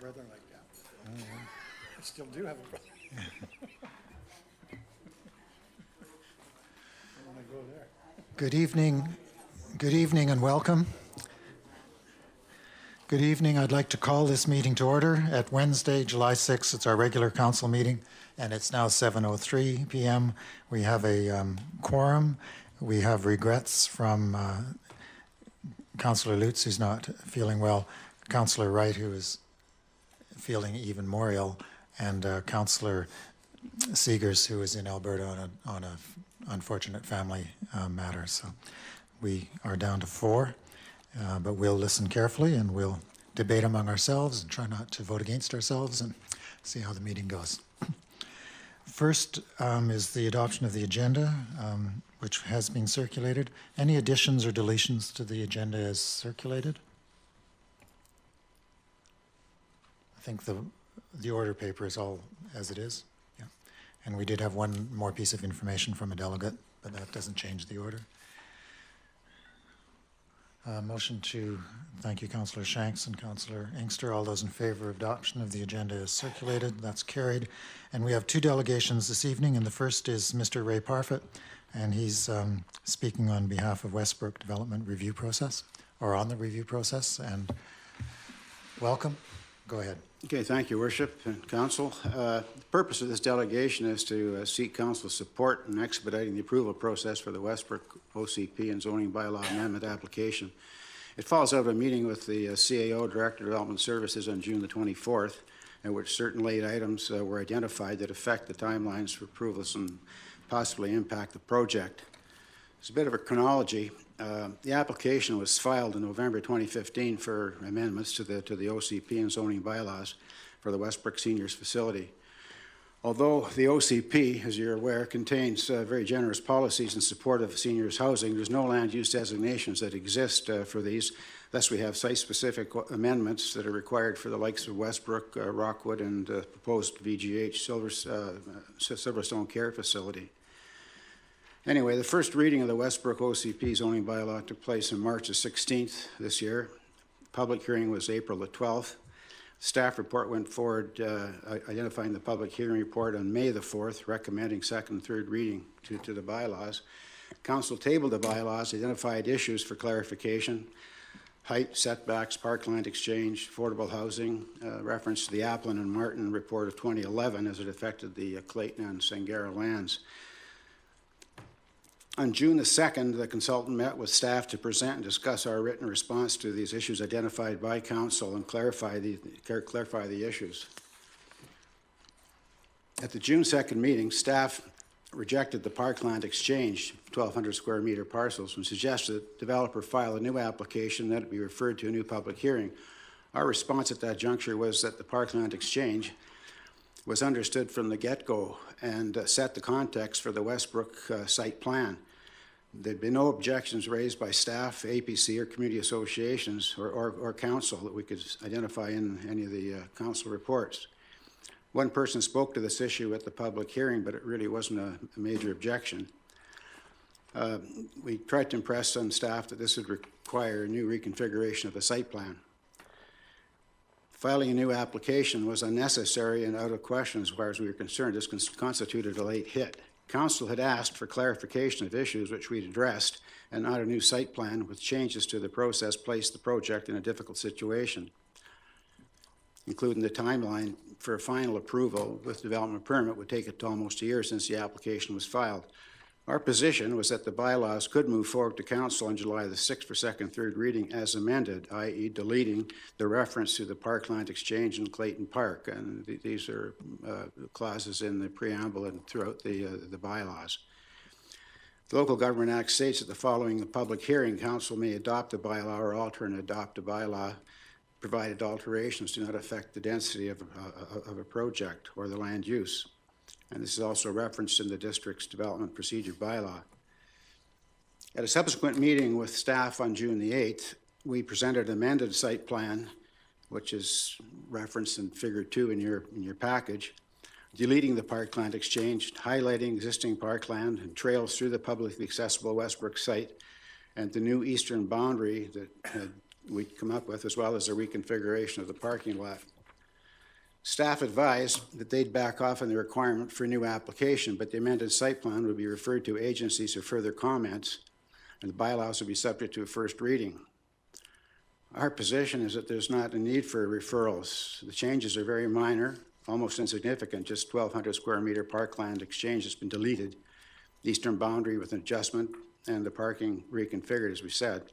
brother like that. I still do have a brother. I want to go there. Good evening and welcome. Good evening. I'd like to call this meeting to order at Wednesday, July 6th. It's our regular council meeting, and it's now 7:03 p.m. We have a quorum. We have regrets from Councillor Lutz, who's not feeling well, Councillor Wright, who is feeling even more ill, and Councillor Seegers, who is in Alberta on a unfortunate family matter. So we are down to 4, but we'll listen carefully and we'll debate among ourselves and try not to vote against ourselves and see how the meeting goes. First is the adoption of the agenda, which has been circulated. Any additions or deletions to the agenda as circulated? I think the order paper is all as it is. Yeah. And we did have one more piece of information from a delegate, but that doesn't change the order. Motion to thank you, Councillor Shanks and Councillor Inkster. All those in favor of adoption of the agenda is circulated. That's carried. And we have 2 delegations this evening, and the first is Mr. Ray Parfitt, and he's speaking on behalf of Westbrook Development Review Process, or on the review process, and welcome. Go ahead. Okay, thank you, Worship and Council. The purpose of this delegation is to seek Council support in expediting the approval process for the Westbrook OCP and zoning bylaw amendment application. It follows out of a meeting with the CAO, Director of Development Services, on June the 24th, in which certain late items were identified that affect the timelines for approvals and possibly impact the project. It's a bit of a chronology. The application was filed in November 2015 for amendments to the OCP and zoning bylaws for the Westbrook Seniors Facility. Although the OCP, as you're aware, contains very generous policies in support of seniors housing, there's no land use designations that exist for these. Thus, we have site-specific amendments that are required for the likes of Westbrook, Rockwood, and proposed VGH Silverstone Care Facility. Anyway, the first reading of the Westbrook OCP zoning bylaw took place on March the 16th this year. Public hearing was April the 12th. Staff report went forward identifying the public hearing report on May the 4th, recommending second and third reading to the bylaws. Council tabled the bylaws, identified issues for clarification: height, setbacks, parkland exchange, affordable housing, reference to the Applin and Martin report of 2011 as it affected the Clayton and Sangara lands. On June the 2nd, the consultant met with staff to present and discuss our written response to these issues identified by Council and clarify the issues. At the June 2nd meeting, staff rejected the parkland exchange, 1,200 square meter parcels, and suggested that the developer file a new application that it be referred to a new public hearing. Our response at that juncture was that the parkland exchange was understood from the get-go and set the context for the Westbrook site plan. There'd been no objections raised by staff, APC, or community associations or council that we could identify in any of the council reports. One person spoke to this issue at the public hearing, but it really wasn't a major objection. We tried to impress on staff that this would require a new reconfiguration of the site plan. Filing a new application was unnecessary and out of question as far as we were concerned. This constituted a late hit. Council had asked for clarification of issues which we'd addressed, and not a new site plan with changes to the process placed the project in a difficult situation, including the timeline for a final approval with development permit would take it to almost a year since the application was filed. Our position was that the bylaws could move forward to Council on July the 6th for second and third reading as amended, i.e. deleting the reference to the Parkland Exchange in Clayton Park. And these are clauses in the preamble and throughout the bylaws. The Local Government Act states that following the public hearing, Council may adopt a bylaw or alter and adopt a bylaw, provided alterations do not affect the density of a project or the land use. And this is also referenced in the district's development procedure bylaw. At a subsequent meeting with staff on June the 8th, we presented an amended site plan, which is referenced in Figure 2 in your package, deleting the parkland exchange, highlighting existing parkland and trails through the publicly accessible Westbrook site, and the new eastern boundary that we'd come up with, as well as a reconfiguration of the parking lot. Staff advised that they'd back off on the requirement for a new application, but the amended site plan would be referred to agencies for further comments, and the bylaws would be subject to a first reading. Our position is that there's not a need for referrals. The changes are very minor, almost insignificant. Just 1,200 square meter parkland exchange has been deleted, the eastern boundary with an adjustment, and the parking reconfigured, as we said.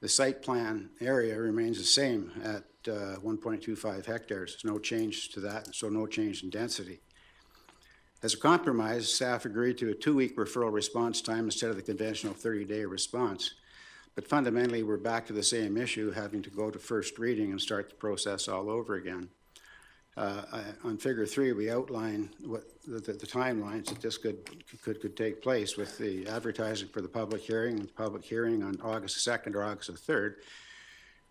The site plan area remains the same at 1.25 hectares. There's no change to that, so no change in density. As a compromise, staff agreed to a 2-week referral response time instead of the conventional 30-day response. But fundamentally, we're back to the same issue, having to go to first reading and start the process all over again. On figure 3, we outline what the timelines that this could take place, with the advertising for the public hearing on August 2nd or August 3rd.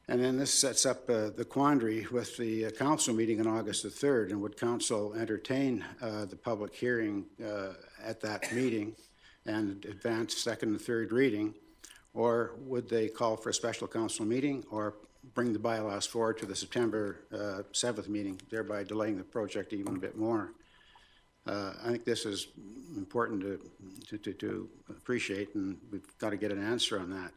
And then this sets up the quandary with the council meeting on August 3rd, and would council entertain the public hearing at that meeting and advance second and third reading, or would they call for a special council meeting or bring the bylaws forward to the September 7th meeting, thereby delaying the project even a bit more? I think this is important to appreciate, and we've got to get an answer on that.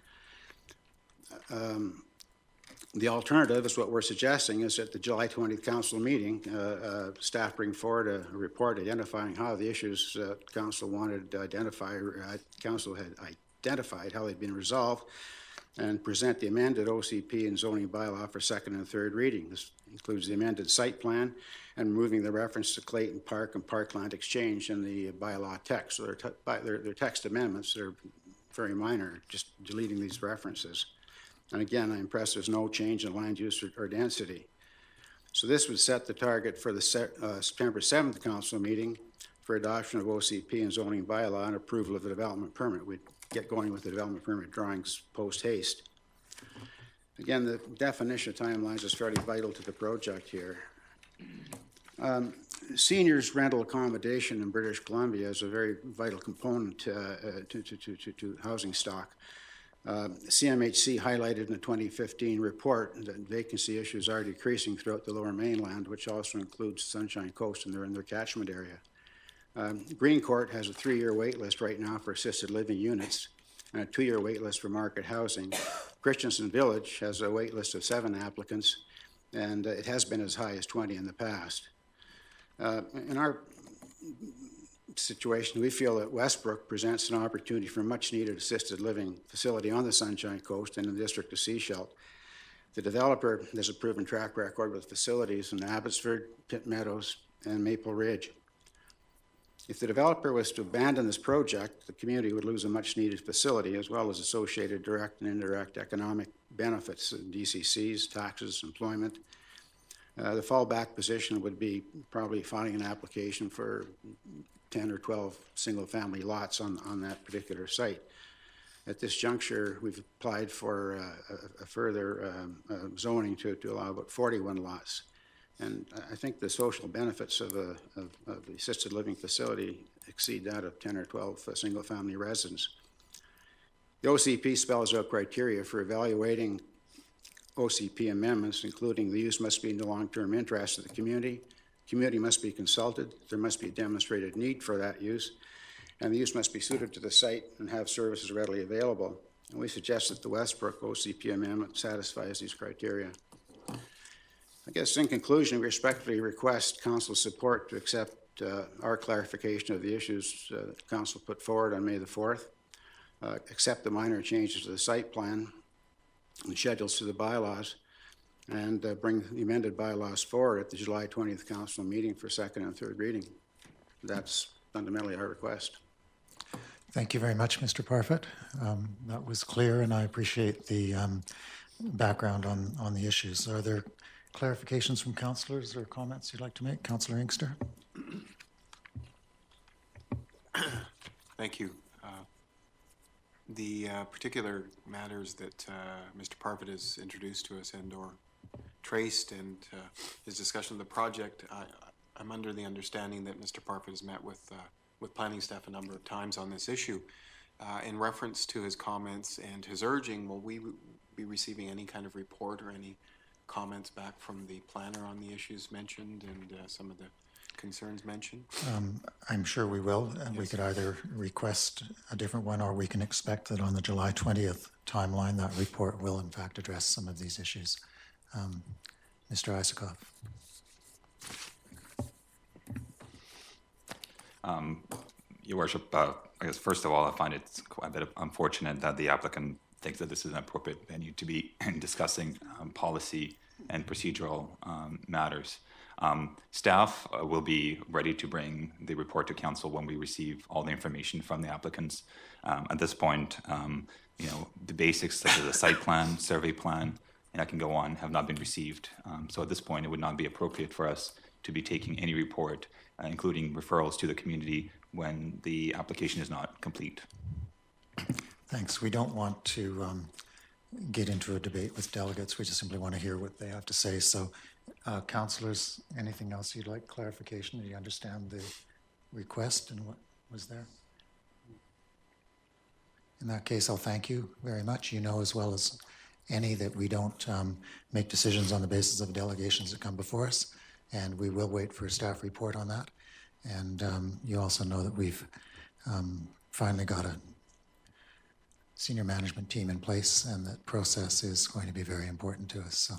The alternative is what we're suggesting is at the July 20th council meeting, staff bring forward a report identifying how the issues council wanted to identify, council had identified how they'd been resolved, and present the amended OCP and zoning bylaw for second and third reading. This includes the amended site plan and removing the reference to Clayton Park and Parkland Exchange in the bylaw text. So they're text amendments. They're very minor, just deleting these references. And again, I'm impressed there's no change in land use or density. So this would set the target for the September 7th council meeting for adoption of OCP and zoning bylaw and approval of the development permit. We'd get going with the development permit drawings post haste. Again, the definition of timelines is fairly vital to the project here. Seniors rental accommodation in British Columbia is a very vital component to housing stock. CMHC highlighted in a 2015 report that vacancy issues are decreasing throughout the Lower Mainland, which also includes Sunshine Coast, and they're in their catchment area. Green Court has a 3-year wait list right now for assisted living units and a 2-year wait list for market housing. Christensen Village has a wait list of 7 applicants, and it has been as high as 20 in the past. In our situation, we feel that Westbrook presents an opportunity for a much-needed assisted living facility on the Sunshine Coast and in the district of Seashell. The developer has a proven track record with facilities in Abbotsford, Pitt Meadows, and Maple Ridge. If the developer was to abandon this project, the community would lose a much-needed facility, as well as associated direct and indirect economic benefits, DCCs, taxes, employment. The fallback position would be probably filing an application for 10 or 12 single-family lots on that particular site. At this juncture, we've applied for a further zoning to allow about 41 lots. And I think the social benefits of the assisted living facility exceed that of 10 or 12 single-family residents. The OCP spells out criteria for evaluating OCP amendments, including the use must be in the long-term interest of the community must be consulted, there must be a demonstrated need for that use, and the use must be suited to the site and have services readily available. And we suggest that the Westbrook OCP amendment satisfies these criteria. I guess in conclusion, we respectfully request Council's support to accept our clarification of the issues Council put forward on May the 4th, accept the minor changes to the site plan and schedules to the bylaws, and bring the amended bylaws forward at the July 20th Council meeting for second and third reading. That's fundamentally our request. Thank you very much, Mr. Parfit. That was clear, and I appreciate the background on the issues. Are there clarifications from councillors or comments you'd like to make? Councillor Inkster. Thank you. The particular matters that Mr. Parfit has introduced to us and or traced, and his discussion of the project, I'm under the understanding that Mr. Parfit has met with planning staff a number of times on this issue. In reference to his comments and his urging, will we be receiving any kind of report or any comments back from the planner on the issues mentioned and some of the concerns mentioned? I'm sure we will. We Yes. could either request a different one, or we can expect that on the July 20th timeline, that report will in fact address some of these issues. Mr. Isikoff. Your Worship, I guess first of all, I find it quite a bit unfortunate that the applicant thinks that this is an appropriate venue to be discussing policy and procedural matters. Staff will be ready to bring the report to council when we receive all the information from the applicants. At this point, the basics such as a site plan, survey plan, and I can go on, have not been received. So at this point, it would not be appropriate for us to be taking any report, including referrals to the community, when the application is not complete. Thanks. We don't want to get into a debate with delegates. We just simply want to hear what they have to say. So, councillors, anything else you'd like clarification? Do you understand the request and what was there? In that case, I'll thank you very much. You know as well as any that we don't make decisions on the basis of delegations that come before us, and we will wait for a staff report on that. And you also know that we've finally got a senior management team in place, and that process is going to be very important to us. So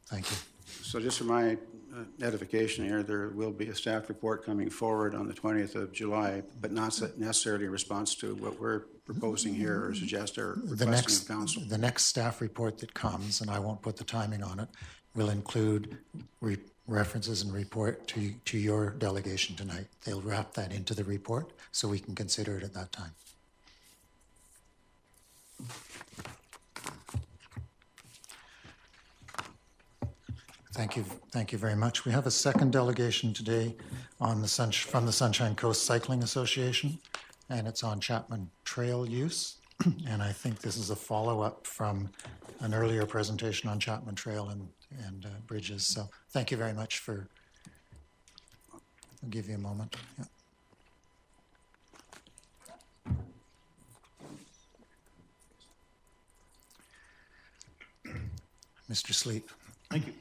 thank you. So just for my edification here, there will be a staff report coming forward on the 20th of July, but not necessarily in response to what we're proposing here or suggest or requesting of council. The next staff report that comes, and I won't put the timing on it, will include references and report to your delegation tonight. They'll wrap that into the report so we can consider it at that time. Thank you very much. We have a second delegation today on from the Sunshine Coast Cycling Association, and it's on Chapman Trail use. And I think this is a follow-up from an earlier presentation on Chapman Trail and bridges. So thank you very much for, I'll give you a moment. Yeah. Mr. Sleep. Thank you.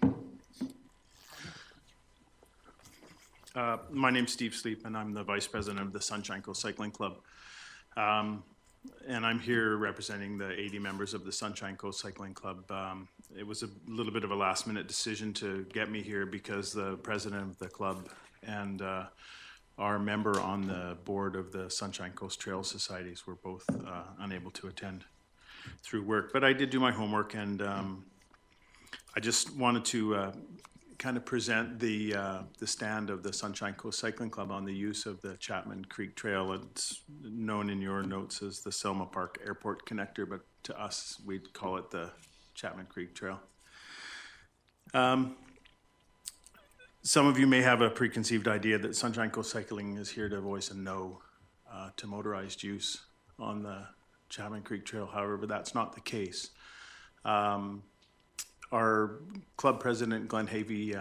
My name's Steve Sleep, and I'm the Vice President of the Sunshine Coast Cycling Club. And I'm here representing the 80 members of the Sunshine Coast Cycling Club. It was a little bit of a last-minute decision to get me here because the president of the club and our member on the board of the Sunshine Coast Trail Societies were both unable to attend through work. But I did do my homework, and I just wanted to kind of present the stand of the Sunshine Coast Cycling Club on the use of the Chapman Creek Trail. It's known in your notes as the Selma Park Airport Connector, but to us, we'd call it the Chapman Creek Trail. Some of you may have a preconceived idea that Sunshine Coast Cycling is here to voice a no to motorized use on the Chapman Creek Trail. However, that's not the case. Our club president, Glenn Havey,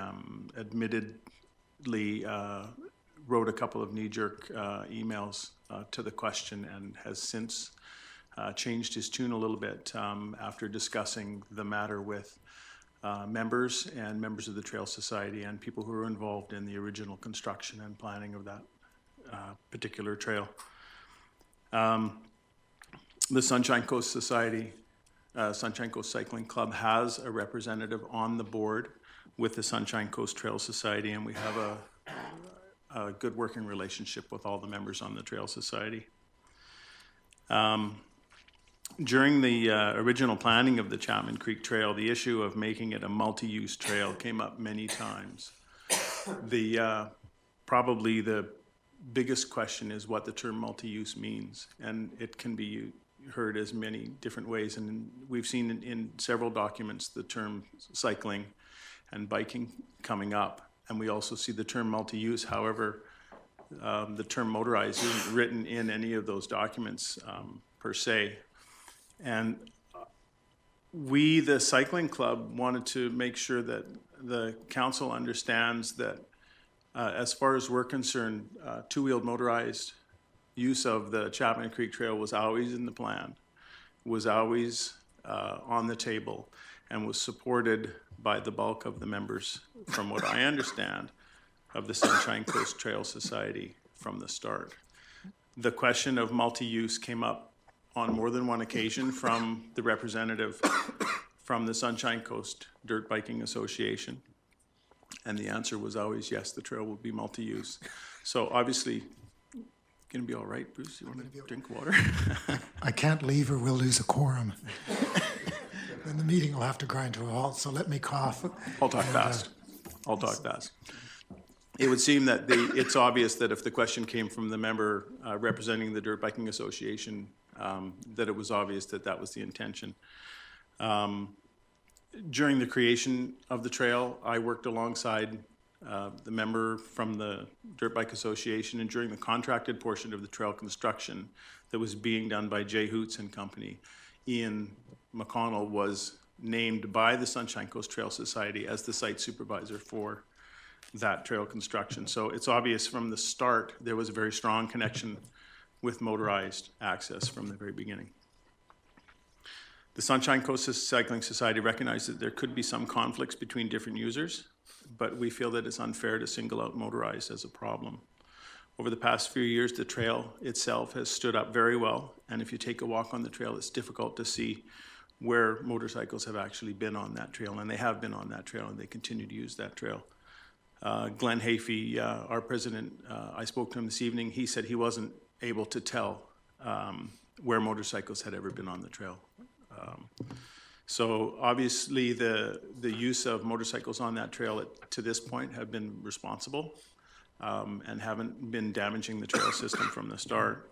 admittedly wrote a couple of knee-jerk emails to the question and has since changed his tune a little bit after discussing the matter with members and members of the Trail Society and people who were involved in the original construction and planning of that particular trail. The Sunshine Coast Society Sunshine Coast Cycling Club has a representative on the board with the Sunshine Coast Trail Society, and we have a good working relationship with all the members on the Trail Society. During the original planning of the Chapman Creek Trail, the issue of making it a multi-use trail came up many times. Probably the biggest question is what the term multi-use means, and it can be heard as many different ways, and we've seen in several documents the term cycling and biking coming up, and we also see the term multi-use. However, the term motorized isn't written in any of those documents per se, and we, the cycling club, wanted to make sure that the council understands that as far as we're concerned, two-wheeled motorized use of the Chapman Creek Trail was always in the plan, was always on the table, and was supported by the bulk of the members, from what I understand, of the Sunshine Coast Trail Society from the start. The question of multi-use came up on more than one occasion from the representative from the Sunshine Coast Dirt Biking Association. And the answer was always, yes, the trail will be multi-use. So obviously, gonna be all right, Bruce? You want to drink water? I can't leave or we'll lose a quorum. Then the meeting will have to grind to a halt, so let me cough. I'll talk fast. I'll talk fast. It would seem that it's obvious that if the question came from the member representing the Dirt Biking Association, that it was obvious that that was the intention. During the creation of the trail, I worked alongside the member from the Dirt Bike Association, and during the contracted portion of the trail construction that was being done by Jay Hoots and Company, Ian McConnell was named by the Sunshine Coast Trail Society as the site supervisor for that trail construction. So it's obvious from the start there was a very strong connection with motorized access from the very beginning. The Sunshine Coast Cycling Society recognized that there could be some conflicts between different users, but we feel that it's unfair to single out motorized as a problem. Over the past few years, the trail itself has stood up very well, and if you take a walk on the trail, it's difficult to see where motorcycles have actually been on that trail, and they have been on that trail, and they continue to use that trail. Glenn Hafey, our president, I spoke to him this evening. He said he wasn't able to tell where motorcycles had ever been on the trail. So obviously the use of motorcycles on that trail to this point have been responsible and haven't been damaging the trail system from the start.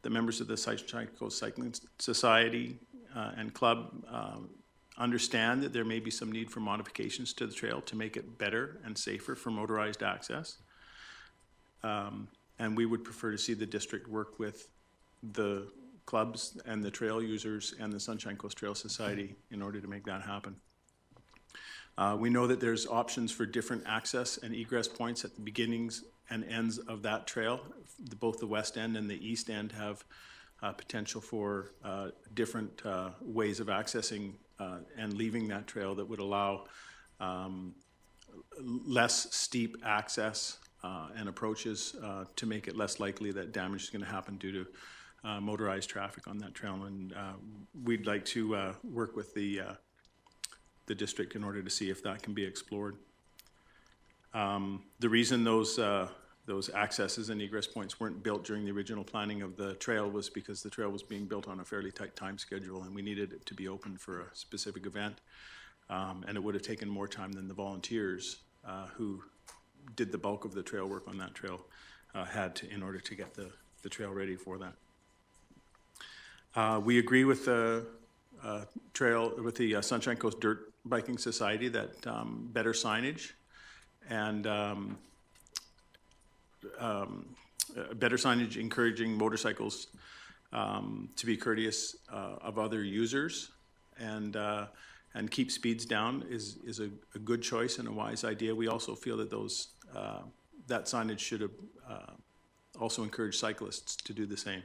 The members of the Sunshine Coast Cycling Society and Club understand that there may be some need for modifications to the trail to make it better and safer for motorized access. And we would prefer to see the district work with the clubs and the trail users and the Sunshine Coast Trail Society in order to make that happen. We know that there's options for different access and egress points at the beginnings and ends of that trail. Both the west end and the east end have potential for different ways of accessing and leaving that trail that would allow less steep access and approaches to make it less likely that damage is going to happen due to motorized traffic on that trail. And we'd like to work with the district in order to see if that can be explored. The reason those accesses and egress points weren't built during the original planning of the trail was because the trail was being built on a fairly tight time schedule, and we needed it to be open for a specific event. And it would have taken more time than the volunteers who did the bulk of the trail work on that trail had to in order to get the trail ready for that. We agree with the Sunshine Coast Dirt Biking Society that better signage and better signage encouraging motorcycles to be courteous of other users and keep speeds down is a good choice and a wise idea. We also feel that that signage should also encourage cyclists to do the same.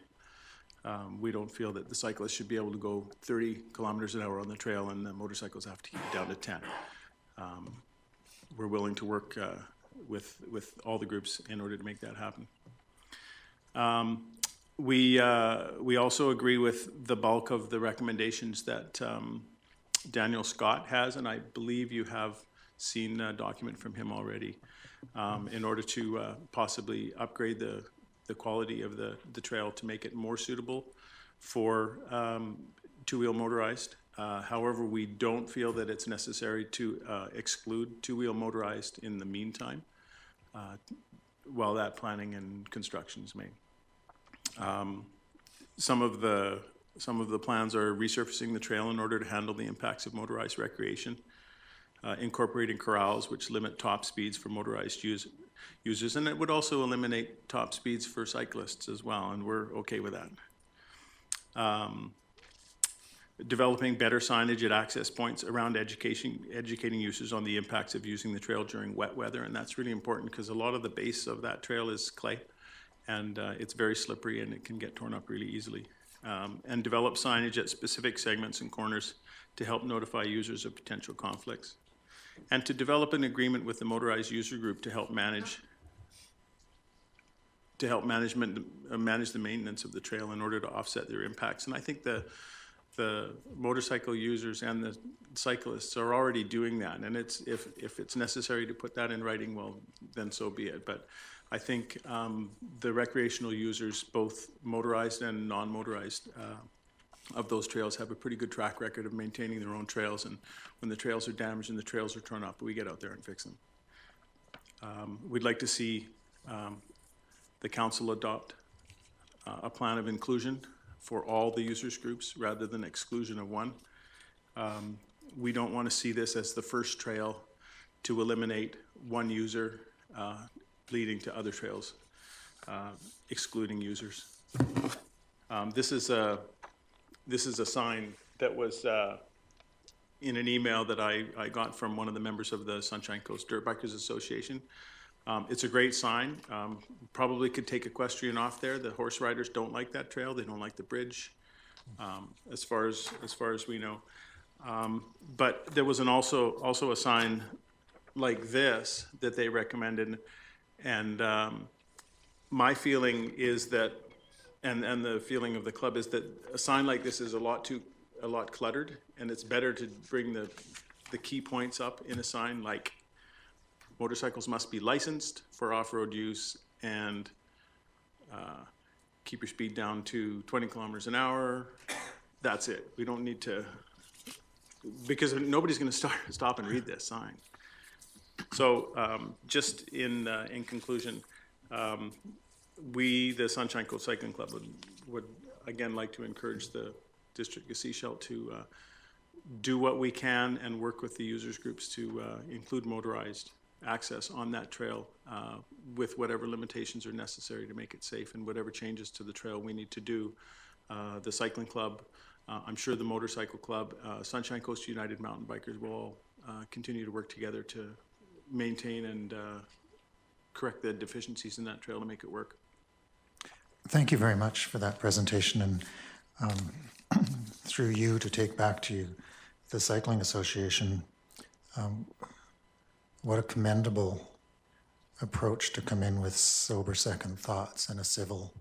We don't feel that the cyclists should be able to go 30 kilometers an hour on the trail and the motorcycles have to keep it down to 10. We're willing to work with all the groups in order to make that happen. We also agree with the bulk of the recommendations that Daniel Scott has, and I believe you have seen a document from him already, in order to possibly upgrade the quality of the trail to make it more suitable for two-wheel motorized. However, we don't feel that it's necessary to exclude two-wheel motorized in the meantime while that planning and construction is made. Some of the plans are resurfacing the trail in order to handle the impacts of motorized recreation, incorporating corrals which limit top speeds for motorized users, and it would also eliminate top speeds for cyclists as well, and we're okay with that. Developing better signage at access points around educating users on the impacts of using the trail during wet weather, and that's really important because a lot of the base of that trail is clay, and it's very slippery and it can get torn up really easily and develop signage at specific segments and corners to help notify users of potential conflicts, and to develop an agreement with the motorized user group to help manage manage the maintenance of the trail in order to offset their impacts. And I think the motorcycle users and the cyclists are already doing that. And if it's necessary to put that in writing, well, then so be it. But I think the recreational users, both motorized and non-motorized, of those trails have a pretty good track record of maintaining their own trails. And when the trails are damaged and the trails are torn up, we get out there and fix them. We'd like to see the council adopt a plan of inclusion for all the users groups rather than exclusion of one. We don't want to see this as the first trail to eliminate one user, leading to other trails excluding users. This is a sign that was in an email that I got from one of the members of the Sunshine Coast Dirt Bikers Association. It's a great sign. Probably could take equestrian off there. The horse riders don't like that trail. They don't like the bridge, as far as we know. But there was also a sign like this that they recommended, and my feeling is that, and the feeling of the club is that a sign like this is a lot cluttered, and it's better to bring the key points up in a sign like motorcycles must be licensed for off-road use, and keep your speed down to 20 kilometers an hour. That's it. We don't need to, because nobody's going to stop and read this sign. So just in conclusion, we, the Sunshine Coast Cycling Club, would again like to encourage the District of Sechelt to do what we can and work with the users groups to include motorized access on that trail with whatever limitations are necessary to make it safe, and whatever changes to the trail we need to do. The cycling club, I'm sure the motorcycle club, Sunshine Coast United Mountain Bikers will all continue to work together to maintain and correct the deficiencies in that trail to make it work. Thank you very much for that presentation, and through you to take back to the Cycling Association, what a commendable approach to come in with sober second thoughts and a civil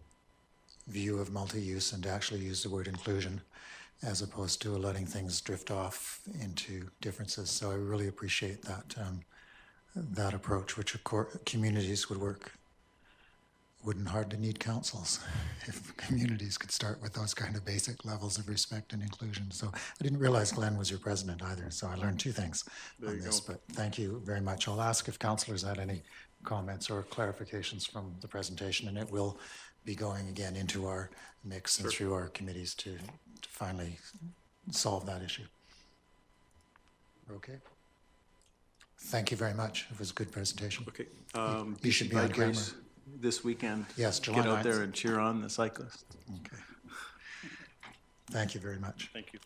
view of multi-use, and to actually use the word inclusion as opposed to letting things drift off into differences. So I really appreciate that that approach, which of course communities would work. Wouldn't hardly need councils if communities could start with those kind of basic levels of respect and inclusion. So I didn't realize Glenn was your president either, so I learned two things on this, but thank you very much. I'll ask if councillors had any comments or clarifications from the presentation, and it will be going again into our mix and through our committees to finally solve that issue. Okay. Thank you very much. It was a good presentation. Okay. You should be on camera. This weekend. Yes, July 9th. Get out there and cheer on the cyclists. Okay. Thank you very much. Thank you.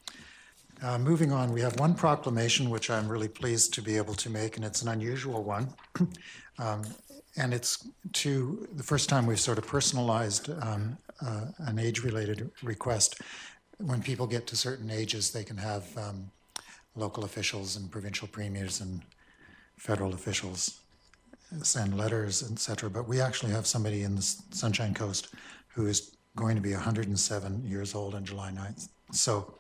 Moving on, we have one proclamation which I'm really pleased to be able to make, and it's an unusual one. And it's the first time we've sort of personalized an age-related request. When people get to certain ages, they can have local officials and provincial premiers and federal officials send letters, etc. But we actually have somebody in the Sunshine Coast who is going to be 107 years old on July 9th. So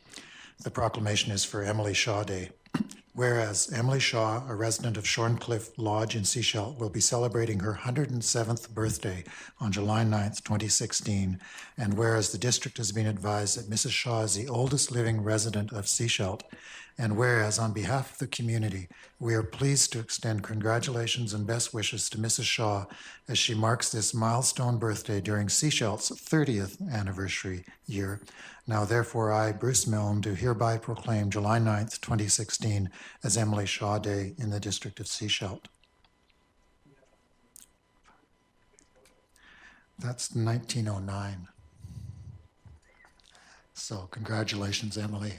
the proclamation is for Emily Shaw Day. Whereas Emily Shaw, a resident of Shorncliffe Lodge in Sechelt, will be celebrating her 107th birthday on July 9th, 2016. And whereas the district has been advised that Mrs. Shaw is the oldest living resident of Sechelt, and whereas on behalf of the community, we are pleased to extend congratulations and best wishes to Mrs. Shaw as she marks this milestone birthday during Sechelt's 30th anniversary year. Now, therefore, I, Bruce Milne, do hereby proclaim July 9th, 2016 as Emily Shaw Day in the district of Sechelt. That's 1909. So congratulations, Emily.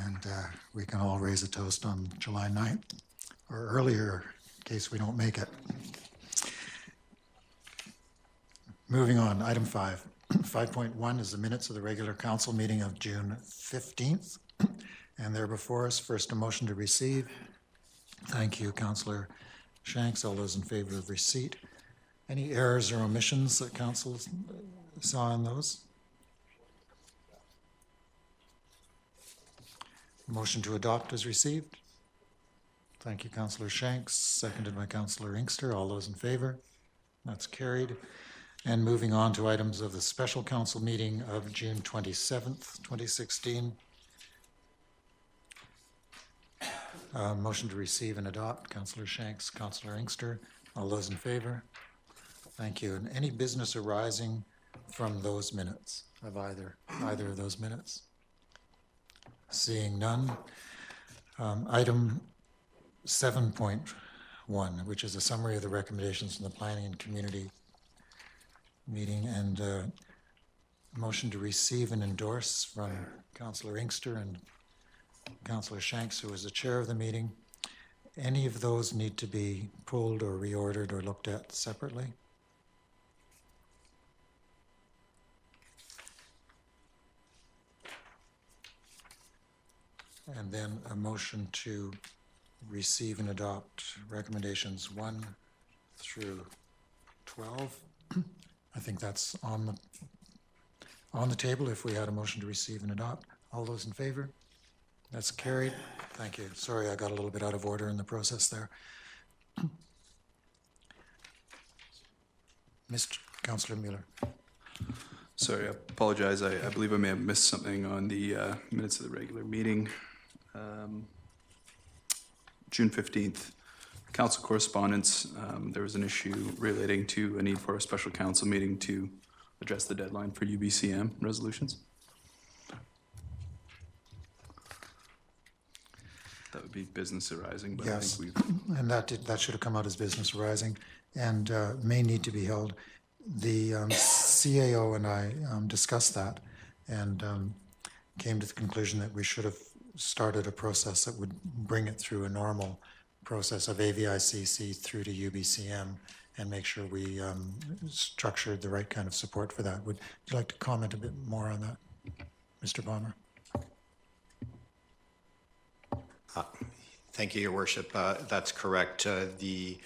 And we can all raise a toast on July 9th, or earlier, in case we don't make it. Moving on, item 5. 5.1 is the minutes of the regular council meeting of June 15th. And they're before us. First, a motion to receive. Thank you, Councillor Shanks. All those in favor of receipt. Any errors or omissions that council saw in those? Motion to adopt is received. Thank you, Councillor Shanks, seconded by Councillor Inkster. All those in favor? That's carried. And moving on to items of the special council meeting of June 27th, 2016. Motion to receive and adopt, Councillor Shanks, Councillor Inkster. All those in favor? Thank you. And any business arising from those minutes, of either of those minutes? Seeing none. Item 7.1, which is a summary of the recommendations from the Planning and Community meeting, and motion to receive and endorse from Councillor Inkster and Councillor Shanks, who was the chair of the meeting. Any of those need to be pulled or reordered or looked at separately? And then a motion to receive and adopt recommendations 1 through 12. I think that's on the table if we had a motion to receive and adopt. All those in favor? That's carried. Thank you. Sorry, I got a little bit out of order in the process there. Mr. Councillor Mueller. Sorry, I apologize. I believe I may have missed something on the minutes of the regular meeting. June 15th, council correspondence. There was an issue relating to a need for a special council meeting to address the deadline for UBCM resolutions. That would be business arising, but Yes, I think and that should have come out as business arising and may need to be held. The CAO and I discussed that and came to the conclusion that we should have started a process that would bring it through a normal process of AVICC through to UBCM and make sure we structured the right kind of support for that. Would you like to comment a bit more on that, Mr. Bomber? Thank you, Your Worship. That's correct. The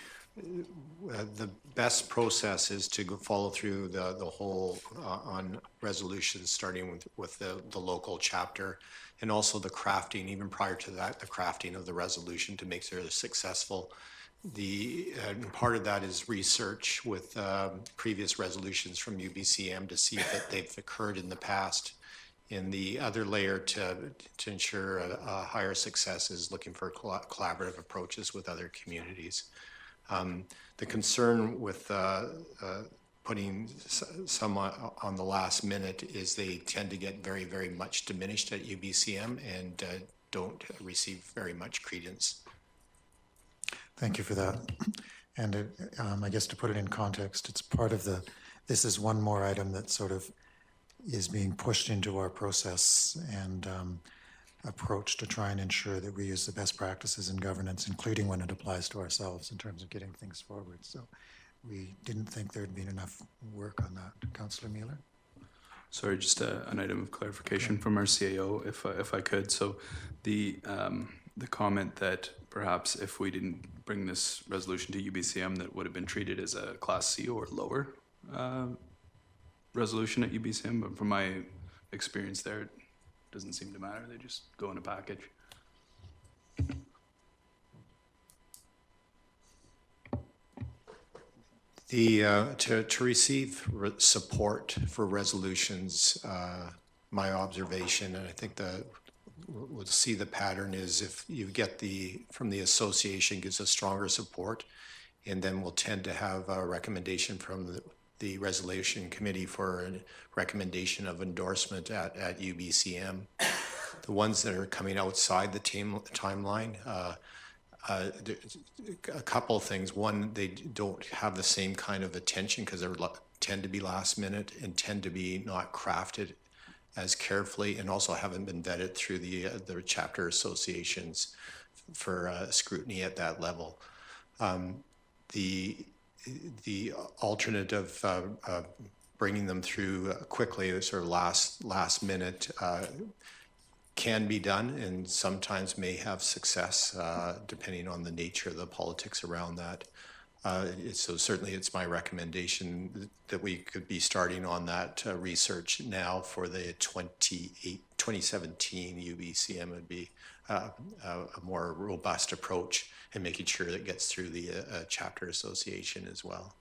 best process is to follow through the whole on resolutions, starting with the local chapter, and also the crafting, even prior to that, the crafting of the resolution to make sure they're successful. Part of that is research with previous resolutions from UBCM to see if they've occurred in the past. In the other layer to ensure a higher success is looking for collaborative approaches with other communities. The concern with putting some on the last minute is they tend to get very, very much diminished at UBCM and don't receive very much credence. Thank you for that. And I guess to put it in context, it's part of this is one more item that sort of is being pushed into our process and approach to try and ensure that we use the best practices in governance, including when it applies to ourselves in terms of getting things forward. So we didn't think there'd been enough work on that. Councillor Mueller? sorry, just an item of clarification from our CAO, if I could. So the comment that perhaps if we didn't bring this resolution to UBCM, that would have been treated as a Class C or lower resolution at UBCM, but from my experience there, it doesn't seem to matter. They just go in a package. To receive support for resolutions, my observation, and I think we'll see the pattern is if you get from the association gives us stronger support, and then we'll tend to have a recommendation from the resolution committee for a recommendation of endorsement at UBCM. The ones that are coming outside the timeline, a couple of things. One, they don't have the same kind of attention because they tend to be last minute and tend to be not crafted as carefully, and also haven't been vetted through the chapter associations for scrutiny at that level. The alternative bringing them through quickly, sort of last minute, can be done, and sometimes may have success depending on the nature of the politics around that. So certainly it's my recommendation that we could be starting on that research now for the 2017 UBCM would be a more robust approach, and making sure that it gets through the chapter association as well.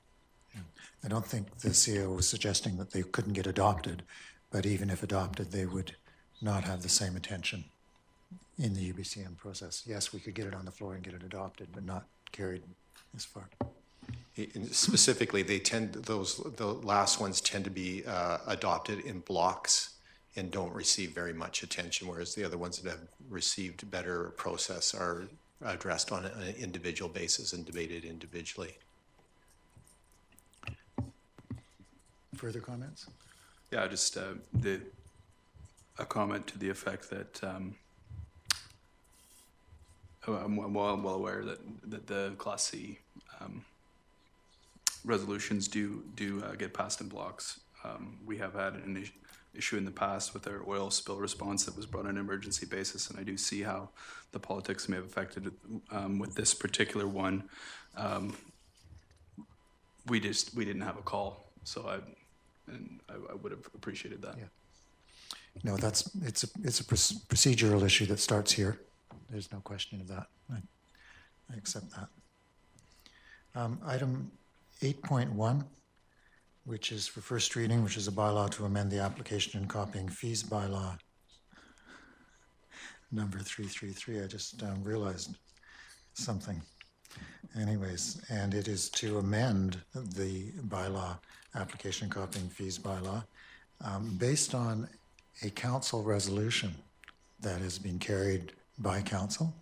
I don't think the CEO was suggesting that they couldn't get adopted, but even if adopted, they would not have the same attention in the UBCM process. Yes, we could get it on the floor and get it adopted, but not carried as far. Specifically, the last ones tend to be adopted in blocks and don't receive very much attention, whereas the other ones that have received better process are addressed on an individual basis and debated individually. Further comments? Yeah, just a comment to the effect that I'm well aware that the Class C resolutions do get passed in blocks. We have had an issue in the past with our oil spill response that was brought on an emergency basis, and I do see how the politics may have affected it. With this particular one, we didn't have a call, so I would have appreciated that. Yeah. No, it's a procedural issue that starts here. There's no question of that. I accept that. Item 8.1, which is for first reading, which is a bylaw to amend the application and copying fees bylaw number 333. I just realized something. Anyways, and it is to amend the bylaw, application copying fees bylaw, based on a council resolution that has been carried by council.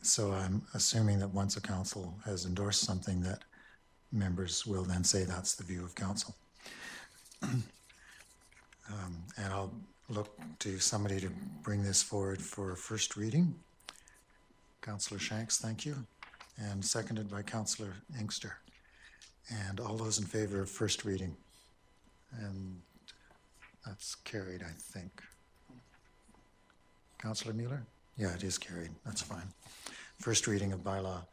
So I'm assuming that once a council has endorsed something, that members will then say that's the view of council. And I'll look to somebody to bring this forward for first reading. Councillor Shanks, thank you. And seconded by Councillor Inkster. And all those in favor of first reading? And that's carried, I think. Councillor Mueller? Yeah, it is carried. That's fine. First reading of bylaw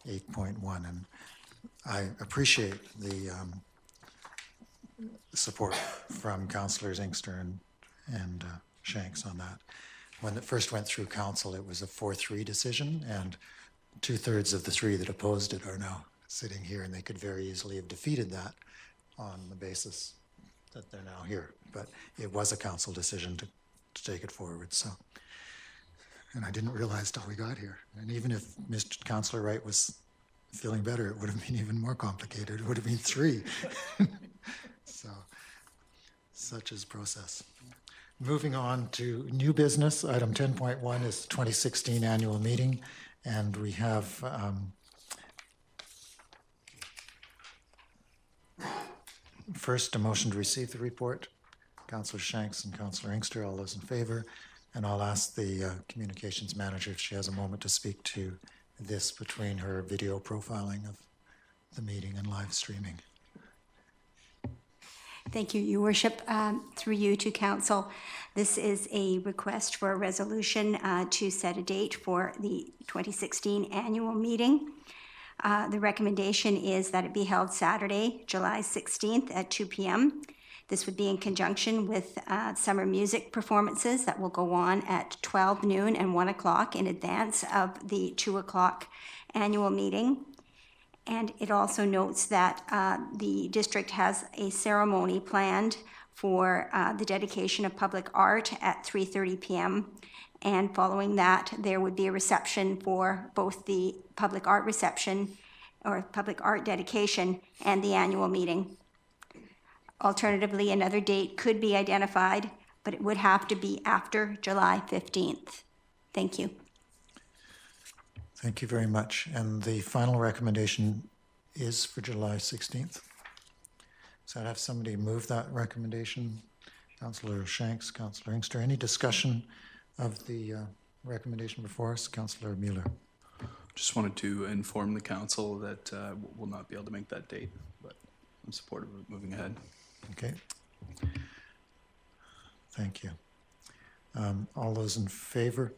8.1. And I appreciate the support from Councillors Inkster and Shanks on that. When it first went through council, it was a 4-3 decision, and 2/3 of the 3 that opposed it are now sitting here, and they could very easily have defeated that on the basis that they're now here. But it was a council decision to take it forward. So, and I didn't realize till we got here. And even if Mr. Councillor Wright was feeling better, it would have been even more complicated. It would have been 3. So, such is process. Moving on to new business, item 10.1 is the 2016 annual meeting, and we have first a motion to receive the report. Councillor Shanks and Councillor Inkster, all those in favor, and I'll ask the communications manager if she has a moment to speak to this between her video profiling of the meeting and live streaming. Thank you, Your Worship. Through you to Council, this is a request for a resolution to set a date for the 2016 annual meeting. The recommendation is that it be held Saturday, July 16th at 2 p.m. This would be in conjunction with summer music performances that will go on at 12 noon and 1 o'clock in advance of the 2 o'clock annual meeting. And it also notes that the district has a ceremony planned for the dedication of public art at 3:30 p.m. And following that, there would be a reception for both the public art reception or public art dedication and the annual meeting. Alternatively, another date could be identified, but it would have to be after July 15th. Thank you. Thank you very much. And the final recommendation is for July 16th. So I'd have somebody move that recommendation. Councillor Shanks, Councillor Inkster. Any discussion of the recommendation before us? Councillor Mueller. Just wanted to inform the council that we'll not be able to make that date, but I'm supportive of moving ahead. Okay. Thank you. All those in favor?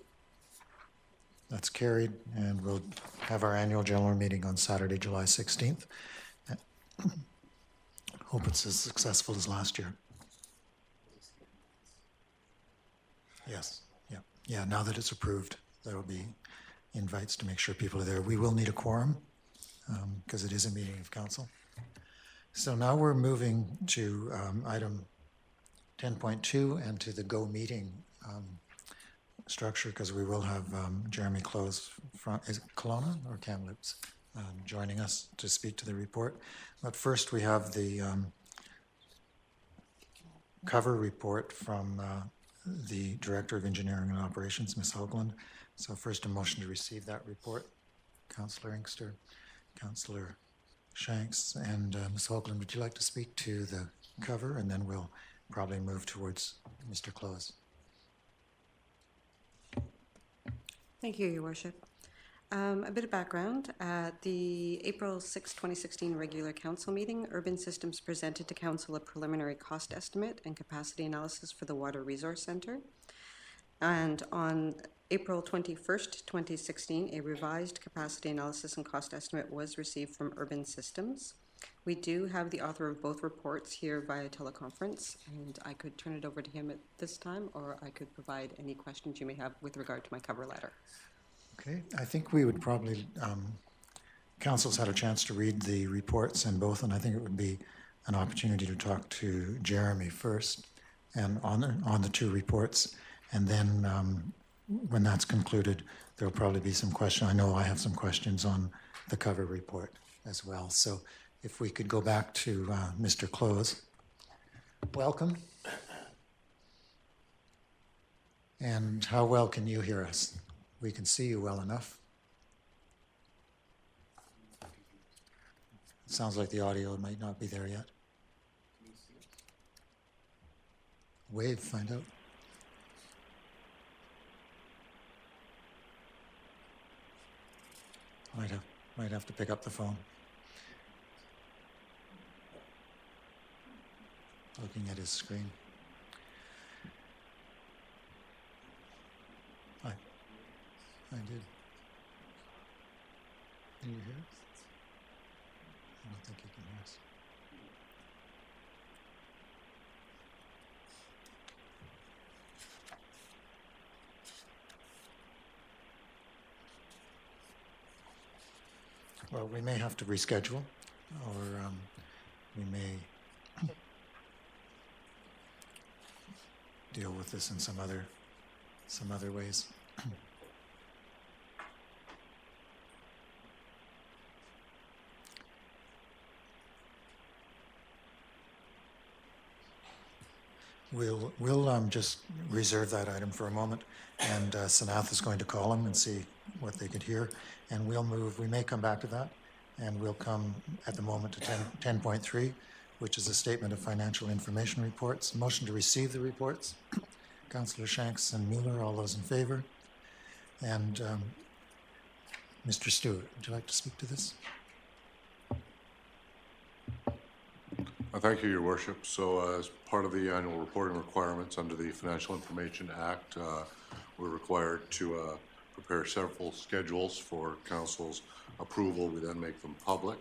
That's carried, and we'll have our annual general meeting on Saturday, July 16th. Hope it's as successful as last year. Yes, yeah. Yeah, now that it's approved, there will be invites to make sure people are there. We will need a quorum because it is a meeting of council. So now we're moving to item 10.2 and to the Go meeting structure, because we will have Jeremy Close from, is it Kelowna or Kamloops, joining us to speak to the report. But first we have the cover report from the Director of Engineering and Operations, Ms. Hoagland. So first a motion to receive that report. Councillor Inkster, Councillor Shanks, and Ms. Hoagland, would you like to speak to the cover, and then we'll probably move towards Mr. Close. Thank you, Your Worship. A bit of background. At the April 6, 2016 regular council meeting, Urban Systems presented to council a preliminary cost estimate and capacity analysis for the Water Resource Centre. And on April 21st, 2016, a revised capacity analysis and cost estimate was received from Urban Systems. We do have the author of both reports here via teleconference, and I could turn it over to him at this time, or I could provide any questions you may have with regard to my cover letter. Okay, I think we would probably, council's had a chance to read the reports in both, and I think it would be an opportunity to talk to Jeremy first and on the two reports, and then when that's concluded, there'll probably be some questions. I know I have some questions on the cover report as well. So if we could go back to Mr. Close. Welcome. And how well can you hear us? We can see you well enough. It sounds like the audio might not be there yet. Wave, find out. Might have to pick up the phone. Looking at his screen. I did. Can you hear us? I don't think you can hear us. Well, we may have to reschedule, or we may deal with this in some other ways. We'll just reserve that item for a moment, and Sanath is going to call him and see what they could hear, and we'll move. We may come back to that, and we'll come at the moment to 10.3, which is a statement of financial information reports. Motion to receive the reports. Councillor Shanks and Mueller, all those in favor, and Mr. Stewart, would you like to speak to this? Thank you, Your Worship. So as part of the annual reporting requirements under the Financial Information Act, we're required to prepare several schedules for Council's approval. We then make them public,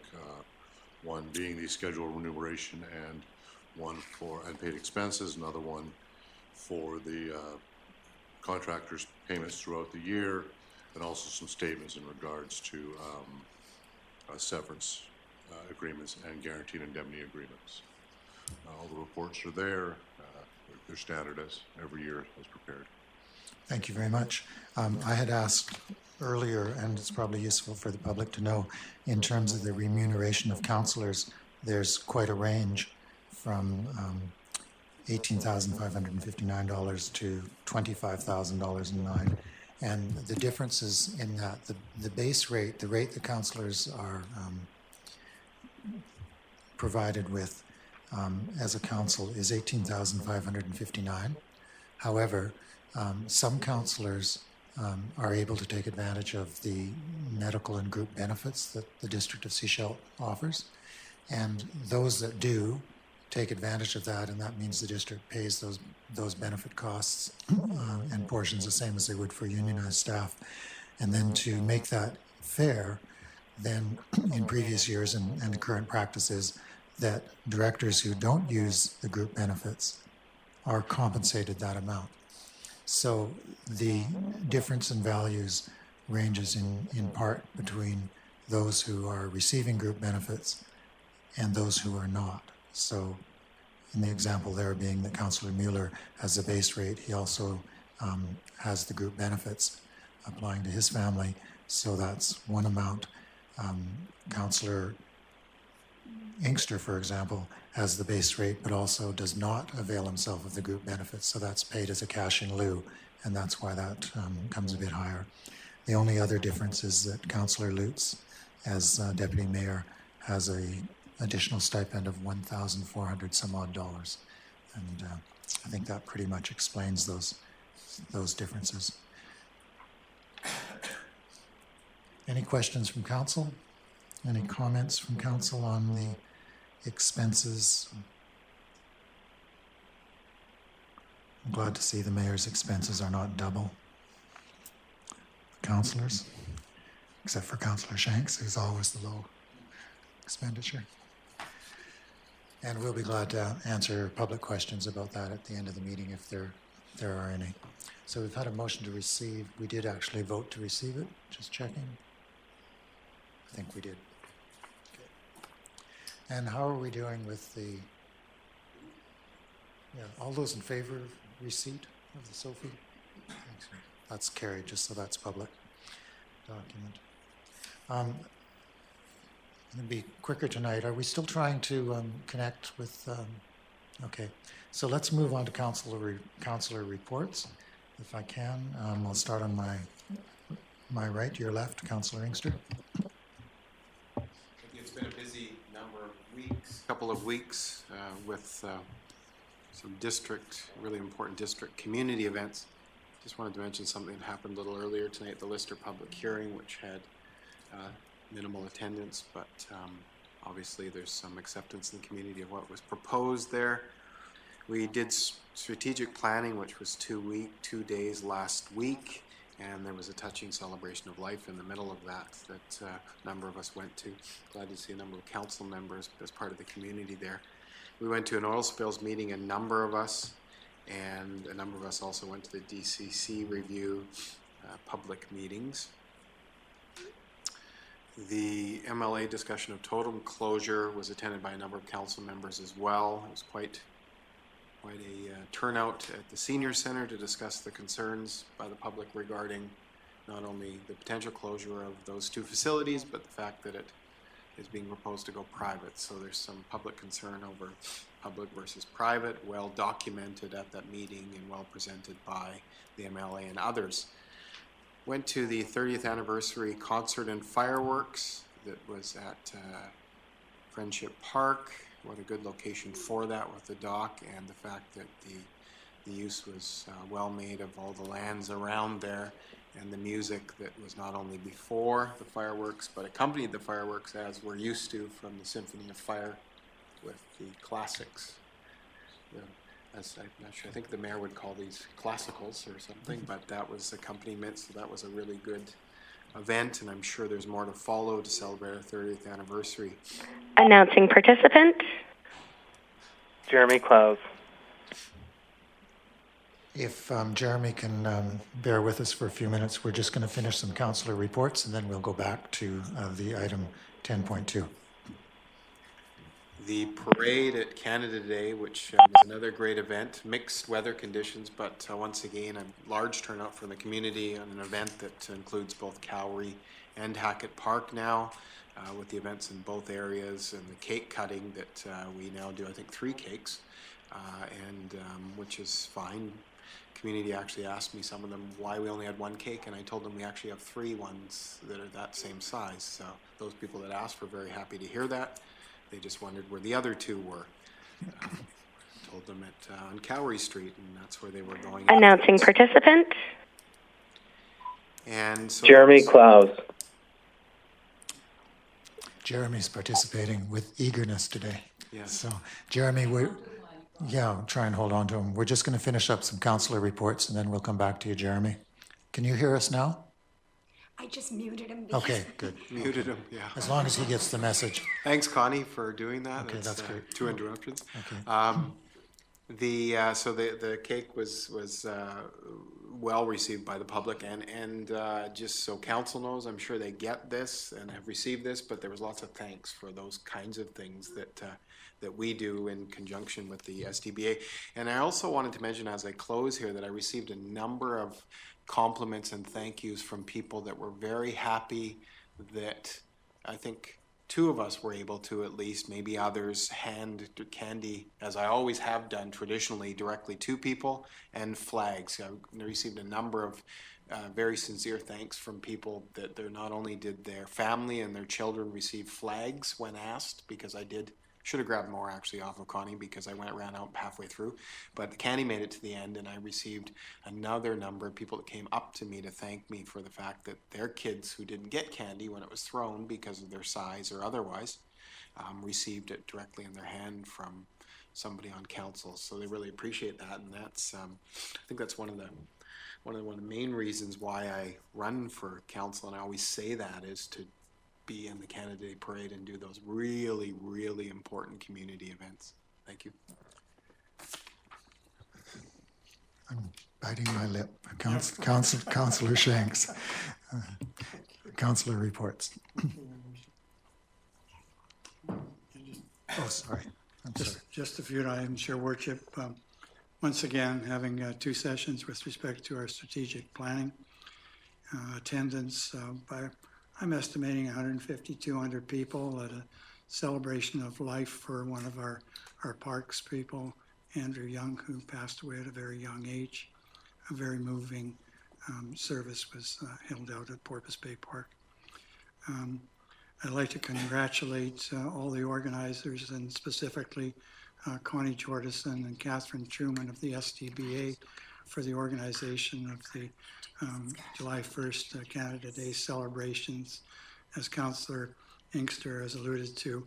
one being the schedule of remuneration and one for unpaid expenses, another one for the contractors' payments throughout the year, and also some statements in regards to severance agreements and guaranteed indemnity agreements. All the reports are there. They're standard as every year as prepared. Thank you very much. I had asked earlier, and it's probably useful for the public to know, in terms of the remuneration of councillors, there's quite a range from $18,559 to $25,009. And the differences in that, the base rate, the rate the councillors are provided with as a council is $18,559. However, some councillors are able to take advantage of the medical and group benefits that the District of Sechelt offers, and those that do take advantage of that, and that means the district pays those benefit costs and portions the same as they would for unionized staff. And then to make that fair, then in previous years and the current practice is that directors who don't use the group benefits are compensated that amount. So the difference in values ranges in part between those who are receiving group benefits and those who are not. So in the example there being that Councillor Mueller has a base rate, he also has the group benefits applying to his family. So that's one amount. Councillor Inkster, for example, has the base rate, but also does not avail himself of the group benefits. So that's paid as a cash in lieu, and that's why that comes a bit higher. The only other difference is that Councillor Lutz, as Deputy Mayor, has a additional stipend of $1,400 some odd dollars. And I think that pretty much explains those differences. Any questions from council? Any comments from council on the expenses? I'm glad to see the mayor's expenses are not double. Councillors, except for Councillor Shanks, who's always the low expenditure. And we'll be glad to answer public questions about that at the end of the meeting if there are any. So we've had a motion to receive. We did actually vote to receive it. Just checking. I think we did. Okay. And how are we doing with the, all those in favor of receipt of the Sophie? Thanks. That's carried, just so that's public document. I'm going to be quicker tonight. Are we still trying to connect with, okay. So let's move on to councillor reports, if I can. I'll start on my right, your left, Councillor Inkster. It's been a busy couple of weeks with some really important district community events. Just wanted to mention something that happened a little earlier tonight, the Lister public hearing, which had minimal attendance, but obviously there's some acceptance in the community of what was proposed there. We did strategic planning, which was 2 days last week, and there was a touching celebration of life in the middle of that a number of us went to. Glad to see a number of council members as part of the community there. We went to an oil spills meeting, a number of us, and a number of us also went to the DCC review public meetings. The MLA discussion of totem closure was attended by a number of council members as well. It was quite a turnout at the senior center to discuss the concerns by the public regarding not only the potential closure of those two facilities, but the fact that it is being proposed to go private. So there's some public concern over public versus private, well documented at that meeting and well presented by the MLA and others. Went to the 30th anniversary concert and fireworks that was at Friendship Park. What a good location for that with the dock, and the fact that the use was well made of all the lands around there, and the music that was not only before the fireworks but accompanied the fireworks, as we're used to from the Symphony of Fire with the classics. As I'm not sure, I think the mayor would call these classicals or something, but that was accompaniment, so that was a really good event, and I'm sure there's more to follow to celebrate our 30th anniversary. Announcing participant. Jeremy Close. If Jeremy can bear with us for a few minutes, we're just going to finish some councillor reports, and then we'll go back to the item 10.2. The parade at Canada Day, which was another great event, mixed weather conditions, but once again a large turnout from the community on an event that includes both Cowrie and Hackett Park now, with the events in both areas, and the cake cutting that we now do, I think 3 cakes, which is fine. Community actually asked me, some of them, why we only had 1 cake, and I told them we actually have 3 ones that are that same size. So those people that asked were very happy to hear that. They just wondered where the other 2 were. Told them on Cowrie Street, and that's where they were going. Announcing participant. And so Jeremy Close. Jeremy's participating with eagerness today. Yes. So, Jeremy, try and hold on to him. We're just going to finish up some councillor reports, and then we'll come back to you, Jeremy. Can you hear us now? I just muted him because Okay, good. Muted him, yeah. As long as he gets the message. Thanks, Connie, for doing that. Okay, that's great. 2 interruptions. Okay. The cake was well received by the public, and just so council knows, I'm sure they get this and have received this, but there was lots of thanks for those kinds of things that we do in conjunction with the SDBA. And I also wanted to mention as I close here that I received a number of compliments and thank yous from people that were very happy that I think 2 of us were able to, at least, maybe others, hand candy, as I always have done traditionally, directly to people, and flags. I received a number of very sincere thanks from people that they not only did their family and their children receive flags when asked, because I should have grabbed more actually off of Connie because I ran out halfway through, but the candy made it to the end, and I received another number of people that came up to me to thank me for the fact that their kids who didn't get candy when it was thrown because of their size or otherwise received it directly in their hand from somebody on council. So they really appreciate that, and that's I think that's one of the main reasons why I run for council, and I always say that is to be in the Canada Day Parade and do those really, really important community events. Thank you. I'm biting my lip. Councillor Shanks. Councillor reports. Oh, sorry. I'm sorry. Just a few items, Your Worship. Once again, having 2 sessions with respect to our strategic planning. Attendance by, I'm estimating 150, 200 people at a celebration of life for one of our parks people, Andrew Young, who passed away at a very young age. A very moving service was held out at Porpoise Bay Park. I'd like to congratulate all the organizers, and specifically Connie Jordison and Catherine Truman of the SDBA for the organization of the July 1st Canada Day celebrations. As Councillor Inkster has alluded to,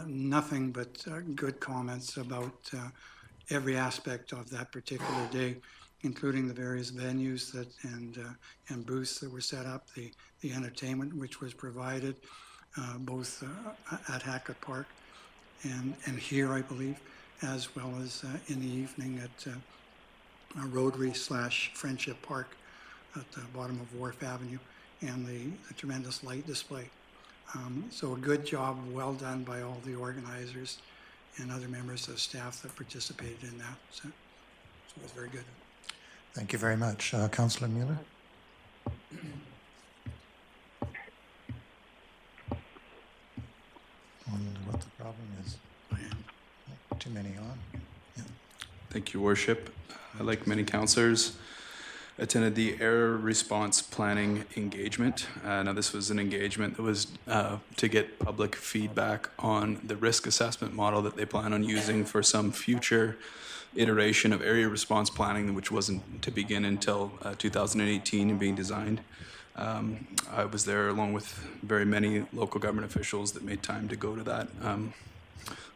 nothing but good comments about every aspect of that particular day, including the various venues and booths that were set up, the entertainment which was provided, both at Hackett Park and here, I believe, as well as in the evening at Rotary/Friendship Park at the bottom of Wharf Avenue, and the tremendous light display. So a good job, well done by all the organizers and other members of staff that participated in that. So it was very good. Thank you very much. Councillor Mueller? I wonder what the problem is. Too many on. Yeah. Thank you, Worship. Like many councillors, attended the Error Response Planning engagement. Now, this was an engagement that was to get public feedback on the risk assessment model that they plan on using for some future iteration of area response planning, which wasn't to begin until 2018 and being designed. I was there along with very many local government officials that made time to go to that.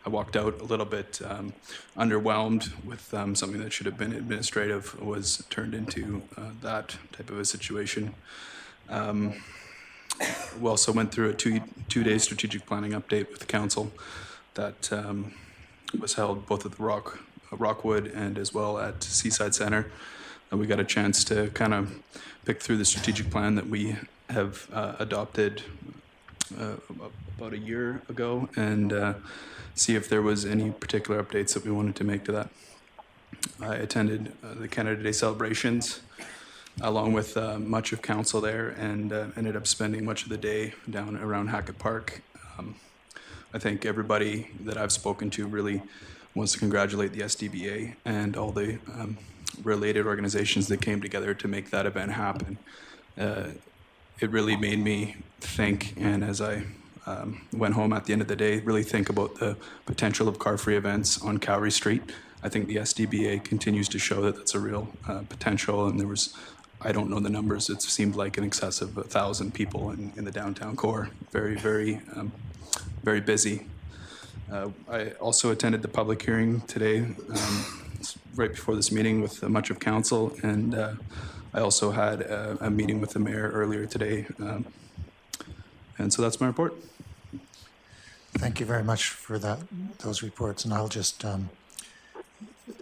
I walked out a little bit underwhelmed with something that should have been administrative was turned into that type of a situation. We also went through a two-day strategic planning update with the council that was held both at the Rockwood and as well at Seaside Center. We got a chance to kind of pick through the strategic plan that we have adopted about a year ago and see if there was any particular updates that we wanted to make to that. I attended the Canada Day celebrations along with much of council there and ended up spending much of the day down around Hackett Park. I think everybody that I've spoken to really wants to congratulate the SDBA and all the related organizations that came together to make that event happen. It really made me think, and as I went home at the end of the day, really think about the potential of car-free events on Cowrie Street. I think the SDBA continues to show that that's a real potential, and there was, I don't know the numbers, it seemed like in excess of 1,000 people in the downtown core. Very, very very busy. I also attended the public hearing today, right before this meeting with much of council, and I also had a meeting with the mayor earlier today. And so that's my report. Thank you very much for those reports, and I'll just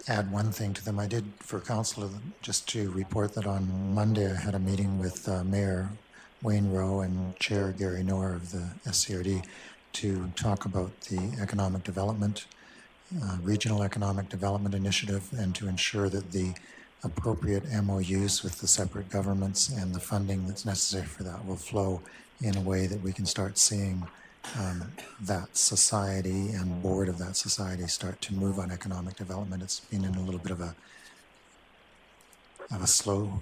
add one thing to them. I did, for council, just to report that on Monday I had a meeting with Mayor Wayne Rowe and Chair Gary Noor of the SCRD to talk about the economic development, regional economic development initiative, and to ensure that the appropriate MOUs with the separate governments and the funding that's necessary for that will flow in a way that we can start seeing that society and board of that society start to move on economic development. It's been in a little bit of a slow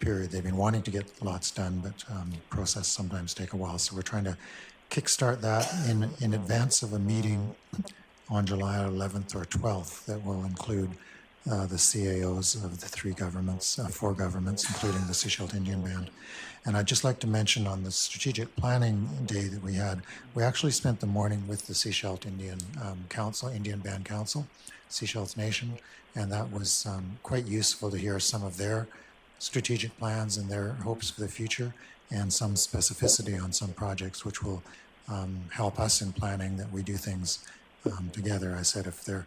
period. They've been wanting to get lots done, but process sometimes take a while. So we're trying to kickstart that in advance of a meeting on July 11th or 12th that will include the CAOs of the four governments, including the Sechelt Indian Band. And I'd just like to mention on the strategic planning day that we had, we actually spent the morning with the Sechelt Indian Indian Band Council, Sechelt Nation, and that was quite useful to hear some of their strategic plans and their hopes for the future, and some specificity on some projects which will help us in planning that we do things together. I said if they're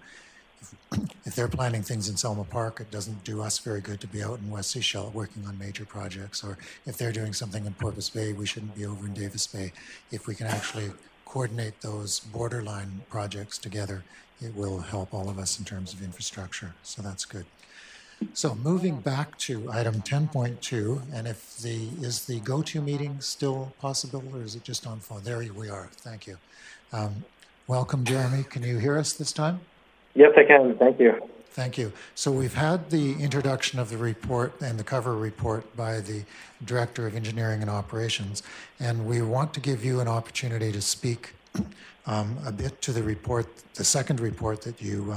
planning things in Selma Park, it doesn't do us very good to be out in West Sechelt working on major projects. Or if they're doing something in Porpoise Bay, we shouldn't be over in Davis Bay. If we can actually coordinate those borderline projects together, it will help all of us in terms of infrastructure. So that's good. So moving back to item 10.2, and is the go-to meeting still possible, or is it just on phone? There we are. Thank you. Welcome, Jeremy. Can you hear us this time? Yes, I can. Thank you. Thank you. So we've had the introduction of the report and the cover report by the Director of Engineering and Operations, and we want to give you an opportunity to speak a bit to the report, the second report that you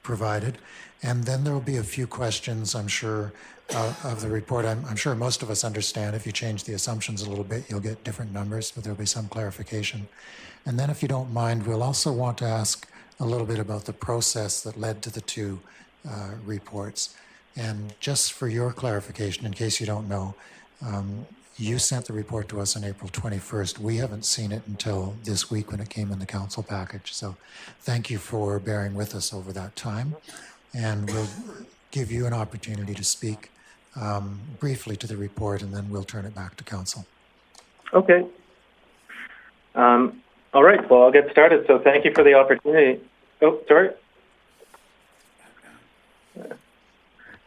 provided, and then there will be a few questions, I'm sure, of the report. I'm sure most of us understand if you change the assumptions a little bit, you'll get different numbers, but there'll be some clarification. And then if you don't mind, we'll also want to ask a little bit about the process that led to the two reports. And just for your clarification, in case you don't know, you sent the report to us on April 21st. We haven't seen it until this week when it came in the council package. So thank you for bearing with us over that time. And we'll give you an opportunity to speak briefly to the report, and then we'll turn it back to council. Okay. All right, well, I'll get started. So thank you for the opportunity. Oh, sorry.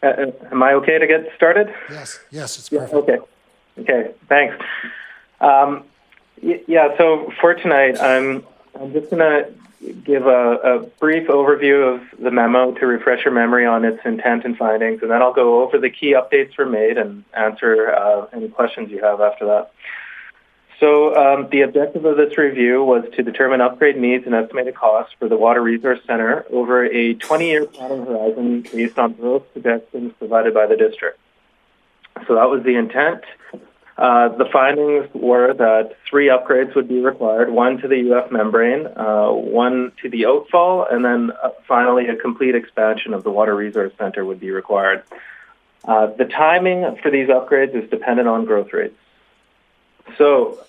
Am I okay to get started? Yes, it's perfect. Okay, thanks. Yeah, so for tonight, I'm just going to give a brief overview of the memo to refresh your memory on its intent and findings, and then I'll go over the key updates were made and answer any questions you have after that. So the objective of this review was to determine upgrade needs and estimated costs for the Water Resource Center over a 20-year planning horizon based on growth projections provided by the district. So that was the intent. The findings were that 3 upgrades would be required, 1 to the UF membrane, 1 to the outfall, and then finally a complete expansion of the Water Resource Center would be required. The timing for these upgrades is dependent on growth rates. So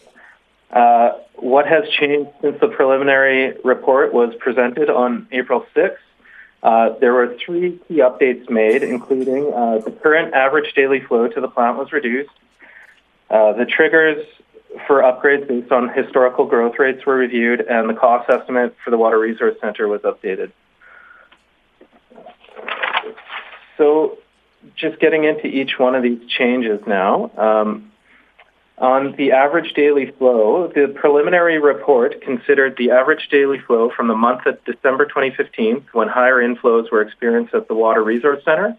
what has changed since the preliminary report was presented on April 6th? There were 3 key updates made, including the current average daily flow to the plant was reduced. The triggers for upgrades based on historical growth rates were reviewed, and the cost estimate for the Water Resource Center was updated. So just getting into each one of these changes now. On the average daily flow, the preliminary report considered the average daily flow from the month of December 2015, when higher inflows were experienced at the Water Resource Center.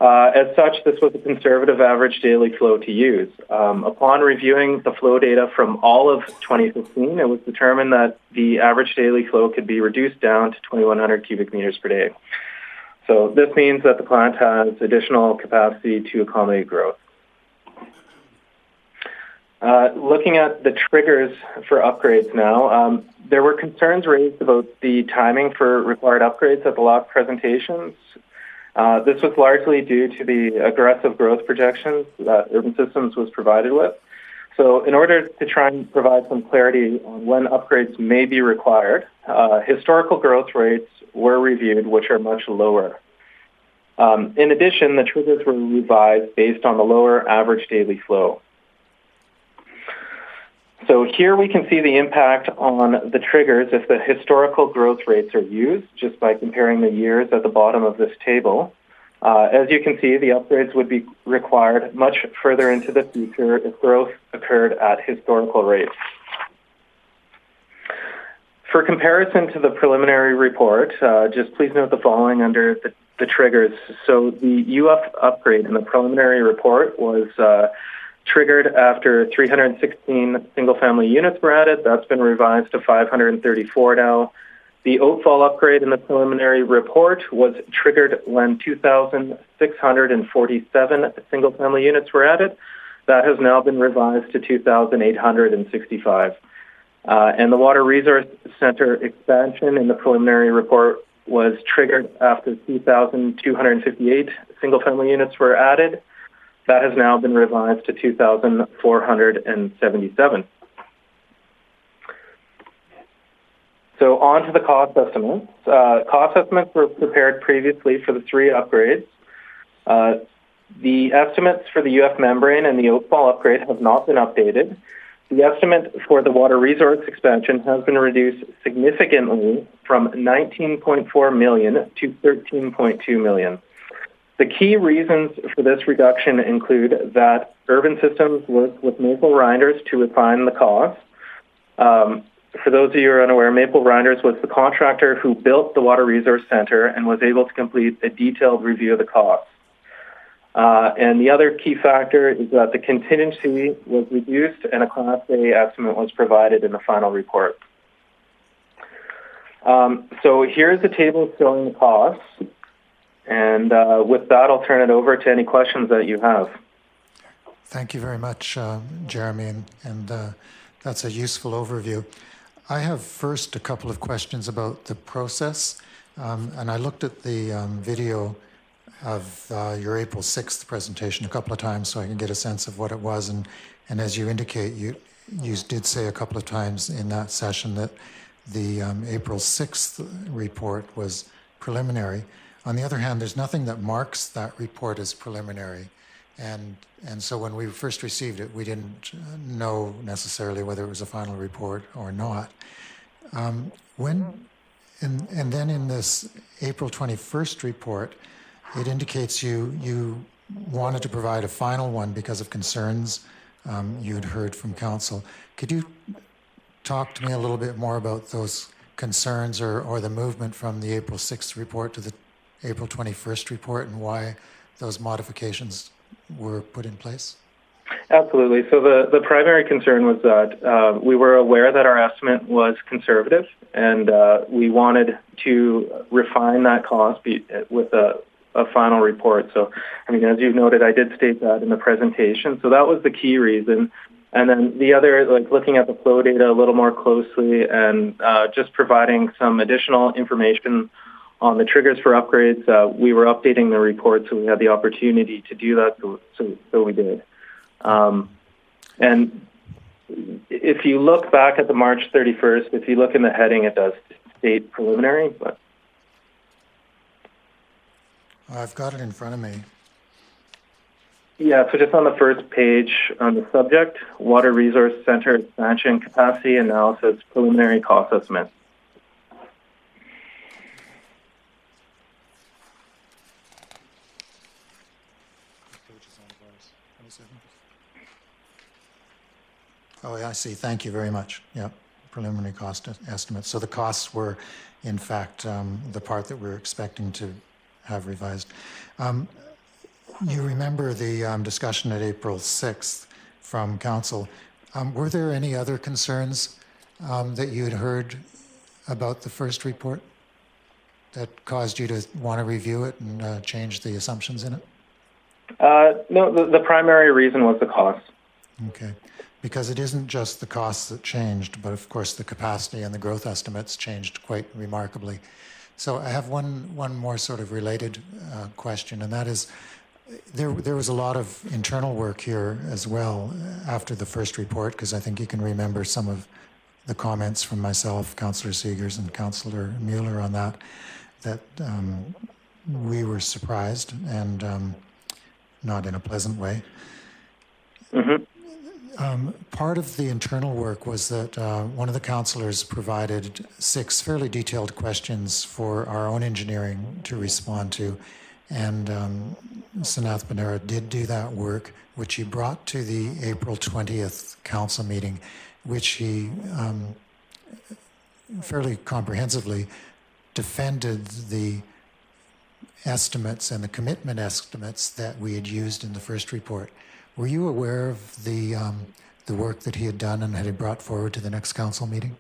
As such, this was a conservative average daily flow to use. Upon reviewing the flow data from all of 2015, it was determined that the average daily flow could be reduced down to 2,100 cubic meters per day. So this means that the plant has additional capacity to accommodate growth. Looking at the triggers for upgrades now, there were concerns raised about the timing for required upgrades at the last presentations. This was largely due to the aggressive growth projections that Urban Systems was provided with. So in order to try and provide some clarity on when upgrades may be required, historical growth rates were reviewed, which are much lower. In addition, the triggers were revised based on the lower average daily flow. So here we can see the impact on the triggers if the historical growth rates are used, just by comparing the years at the bottom of this table. As you can see, the upgrades would be required much further into the future if growth occurred at historical rates. For comparison to the preliminary report, just please note the following under the triggers. So the UF upgrade in the preliminary report was triggered after 316 single-family units were added. That's been revised to 534 now. The Oatfall upgrade in the preliminary report was triggered when 2,647 single-family units were added. That has now been revised to 2,865. And the Water Resource Center expansion in the preliminary report was triggered after 2,258 single-family units were added. That has now been revised to 2,477. So on to the cost estimates. Cost estimates were prepared previously for the three upgrades. The estimates for the UF membrane and the Oatfall upgrade have not been updated. The estimate for the water resource expansion has been reduced significantly from $19.4 million to $13.2 million. The key reasons for this reduction include that Urban Systems worked with Maple Reinders to refine the cost. For those of you who are unaware, Maple Reinders was the contractor who built the Water Resource Center and was able to complete a detailed review of the costs. And the other key factor is that the contingency was reduced and a Class A estimate was provided in the final report. So here's the table showing the costs. And with that, I'll turn it over to any questions that you have. Thank you very much, Jeremy, and that's a useful overview. I have first a couple of questions about the process, and I looked at the video of your April 6th presentation a couple of times so I can get a sense of what it was, and as you indicate, you did say a couple of times in that session that the April 6th report was preliminary. On the other hand, there's nothing that marks that report as preliminary. And so when we first received it, we didn't know necessarily whether it was a final report or not. And then in this April 21st report, it indicates you wanted to provide a final one because of concerns you'd heard from council. Could you talk to me a little bit more about those concerns or the movement from the April 6th report to the April 21st report and why those modifications were put in place? Absolutely. So the primary concern was that we were aware that our estimate was conservative, and we wanted to refine that cost with a final report. So, I mean, as you've noted, I did state that in the presentation. So that was the key reason. And then the other, like looking at the flow data a little more closely and just providing some additional information on the triggers for upgrades, we were updating the report, so we had the opportunity to do that, so we did. And if you look back at the March 31st, if you look in the heading, it does state preliminary. But I've got it in front of me. Yeah, so just on the first page on the subject, Water Resource Center expansion capacity analysis preliminary cost estimate. Oh, yeah, I see. Thank you very much. Yeah, preliminary cost estimate. So the costs were, in fact, the part that we're expecting to have revised. You remember the discussion at April 6th from council. Were there any other concerns that you had heard about the first report that caused you to want to review it and change the assumptions in it? No, the primary reason was the cost. Okay. because it isn't just the costs that changed, but of course the capacity and the growth estimates changed quite remarkably. So I have one more sort of related question, and that is, there was a lot of internal work here as well after the first report, because I think you can remember some of the comments from myself, Councillor Seegers and Councillor Mueller on that we were surprised, and not in a pleasant way. Part of the internal work was that one of the councillors provided 6 fairly detailed questions for our own engineering to respond to, and Sanath Banera did do that work, which he brought to the April 20th council meeting, which he fairly comprehensively defended the estimates and the commitment estimates that we had used in the first report. Were you aware of the work that he had done and had he brought forward to the next council meeting?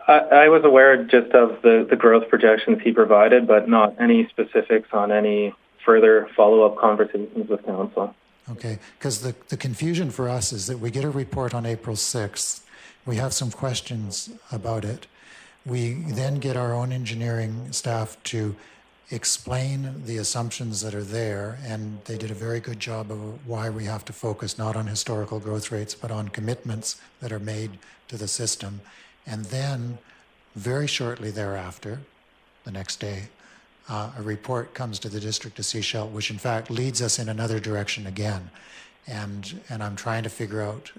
I was aware just of the growth projections he provided, but not any specifics on any further follow-up conversations with council. Okay, because the confusion for us is that we get a report on April 6th. We have some questions about it. We then get our own engineering staff to explain the assumptions that are there, and they did a very good job of why we have to focus not on historical growth rates, but on commitments that are made to the system. And then, very shortly thereafter, the next day, a report comes to the District of Sechelt, which in fact leads us in another direction again. And I'm trying to figure out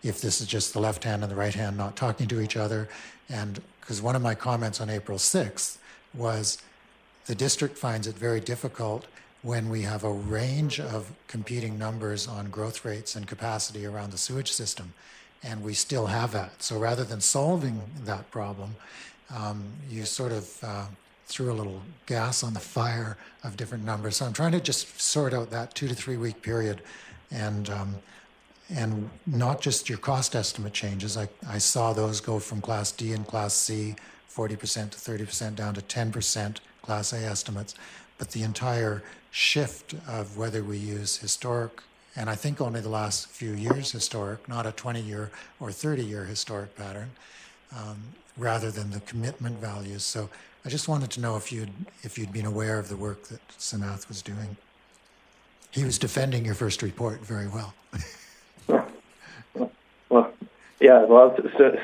if this is just the left hand and the right hand not talking to each other. And because one of my comments on April 6th was the district finds it very difficult when we have a range of competing numbers on growth rates and capacity around the sewage system, and we still have that. So rather than solving that problem, you sort of threw a little gas on the fire of different numbers. So I'm trying to just sort out that 2 to 3 week period, and not just your cost estimate changes. I saw those go from Class D and Class C, 40% to 30% down to 10% Class A estimates, but the entire shift of whether we use historic, and I think only the last few years historic, not a 20-year or 30-year historic pattern, rather than the commitment values. So I just wanted to know if you'd been aware of the work that Sanath was doing. He was defending your first report very well.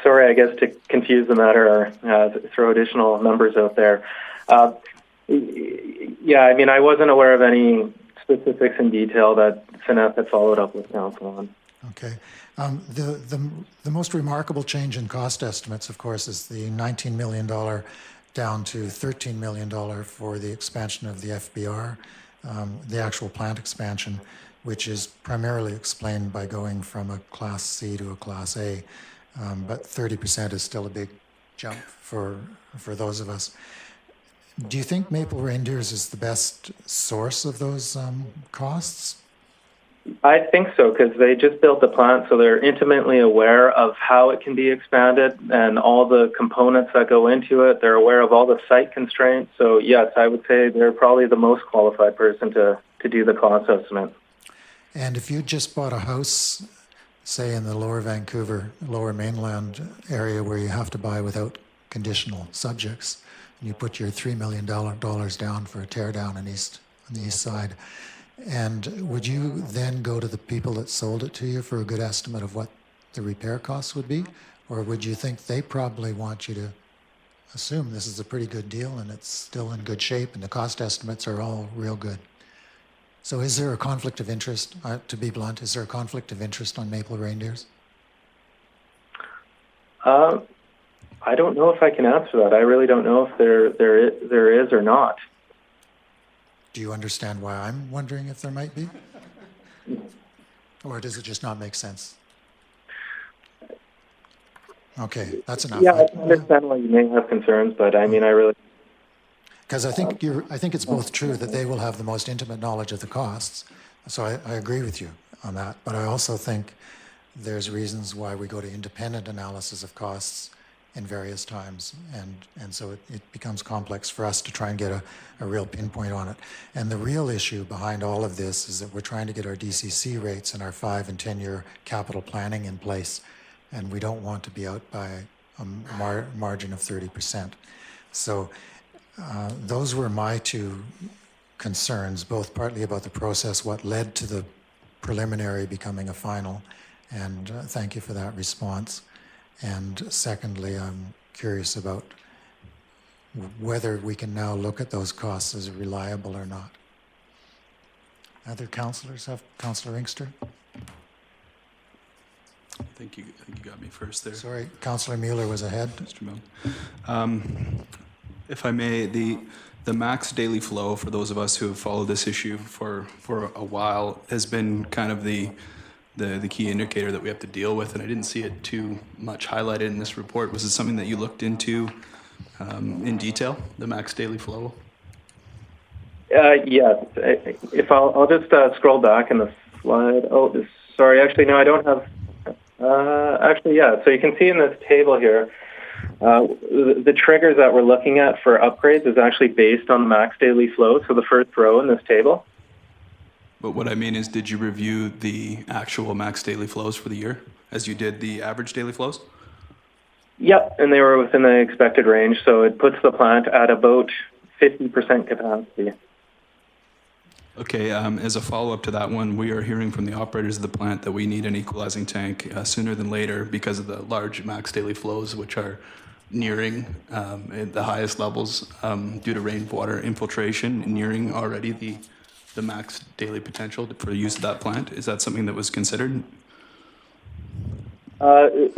Sorry, I guess, to confuse the matter or throw additional numbers out there. I mean, I wasn't aware of any specifics in detail that Sanath had followed up with council on. Okay. The most remarkable change in cost estimates, of course, is the $19 million down to $13 million for the expansion of the FBR, the actual plant expansion, which is primarily explained by going from a Class C to a Class A. But 30% is still a big jump for those of us. Do you think Maple Reindeers is the best source of those costs? I think so, because they just built the plant, so they're intimately aware of how it can be expanded and all the components that go into it. They're aware of all the site constraints. So yes, I would say they're probably the most qualified person to do the cost estimate. And if you just bought a house, say in the Lower Vancouver, Lower Mainland area where you have to buy without conditional subjects, and you put your $3 million down for a tear down on the east side, and would you then go to the people that sold it to you for a good estimate of what the repair costs would be? Or would you think they probably want you to assume this is a pretty good deal and it's still in good shape and the cost estimates are all real good? So is there a conflict of interest, to be blunt, is there a conflict of interest on Maple Reindeers? I don't know if I can answer that. I really don't know if there is or not. Do you understand why I'm wondering if there might be? Or does it just not make sense? Okay, that's enough. Yeah, I can understand why you may have concerns, but I mean, I really... Because I think it's both true that they will have the most intimate knowledge of the costs. So I agree with you on that. But I also think there's reasons why we go to independent analysis of costs in various times, and so it becomes complex for us to try and get a real pinpoint on it. And the real issue behind all of this is that we're trying to get our DCC rates and our 5 and 10-year capital planning in place, and we don't want to be out by a margin of 30%. So those were my two concerns, both partly about the process, what led to the preliminary becoming a final, and thank you for that response. And secondly, I'm curious about whether we can now look at those costs as reliable or not. Other councillors have, Councillor Inkster? I think you got me first there. Sorry, Councillor Mueller was ahead. Mr. Mill. If I may, the max daily flow, for those of us who have followed this issue for a while, has been kind of the key indicator that we have to deal with, and I didn't see it too much highlighted in this report. Was it something that you looked into in detail, the max daily flow? Yes. If I'll just scroll back in the slide. Oh, sorry. Actually, no, I don't have. Actually, yeah. So you can see in this table here, the triggers that we're looking at for upgrades is actually based on max daily flow. So the first row in this table. But what I mean is, did you review the actual max daily flows for the year as you did the average daily flows? Yep, and they were within the expected range. So it puts the plant at about 50% capacity. Okay, as a follow-up to that one, we are hearing from the operators of the plant that we need an equalizing tank sooner than later because of the large max daily flows, which are nearing at the highest levels due to rainwater infiltration, nearing already the max daily potential for use of that plant. Is that something that was considered? Okay,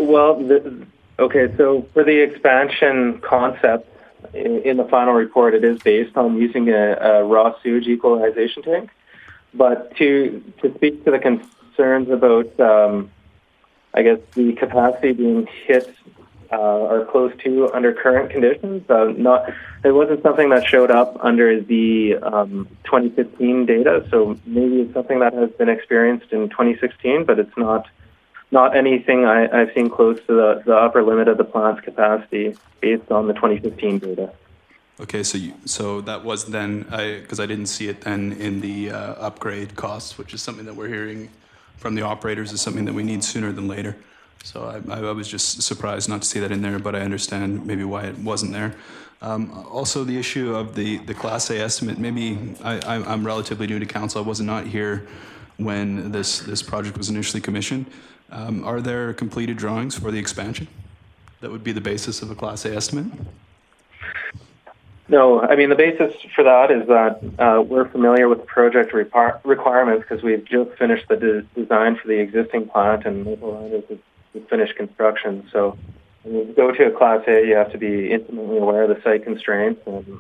so for the expansion concept, in the final report, it is based on using a raw sewage equalization tank. But to speak to the concerns about, I guess, the capacity being hit or close to under current conditions, it wasn't something that showed up under the 2015 data. So maybe it's something that has been experienced in 2016, but it's not anything I've seen close to the upper limit of the plant's capacity based on the 2015 data. Okay, so that was then, because I didn't see it then in the upgrade costs, which is something that we're hearing from the operators is something that we need sooner than later. So I was just surprised not to see that in there, but I understand maybe why it wasn't there. Also, the issue of the Class A estimate, maybe I'm relatively new to council. I was not here when this project was initially commissioned. Are there completed drawings for the expansion that would be the basis of a Class A estimate? No, I mean, the basis for that is that we're familiar with the project requirements because we've just finished the design for the existing plant and Maple Island is finished construction. So when you go to a Class A, you have to be intimately aware of the site constraints and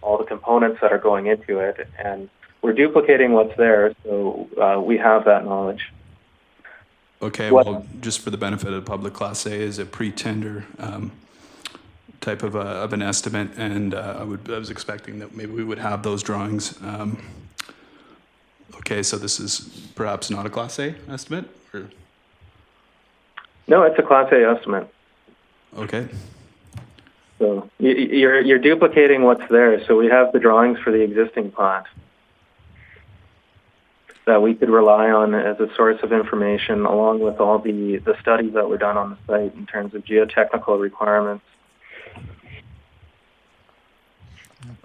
all the components that are going into it. And we're duplicating what's there, so we have that knowledge. Okay, well, just for the benefit of the public, Class A is a pre-tender type of an estimate, and I was expecting that maybe we would have those drawings. Okay, so this is perhaps not a Class A estimate? Or? No, it's a Class A estimate. Okay. So you're duplicating what's there. So we have the drawings for the existing plant that we could rely on as a source of information, along with all the studies that were done on the site in terms of geotechnical requirements.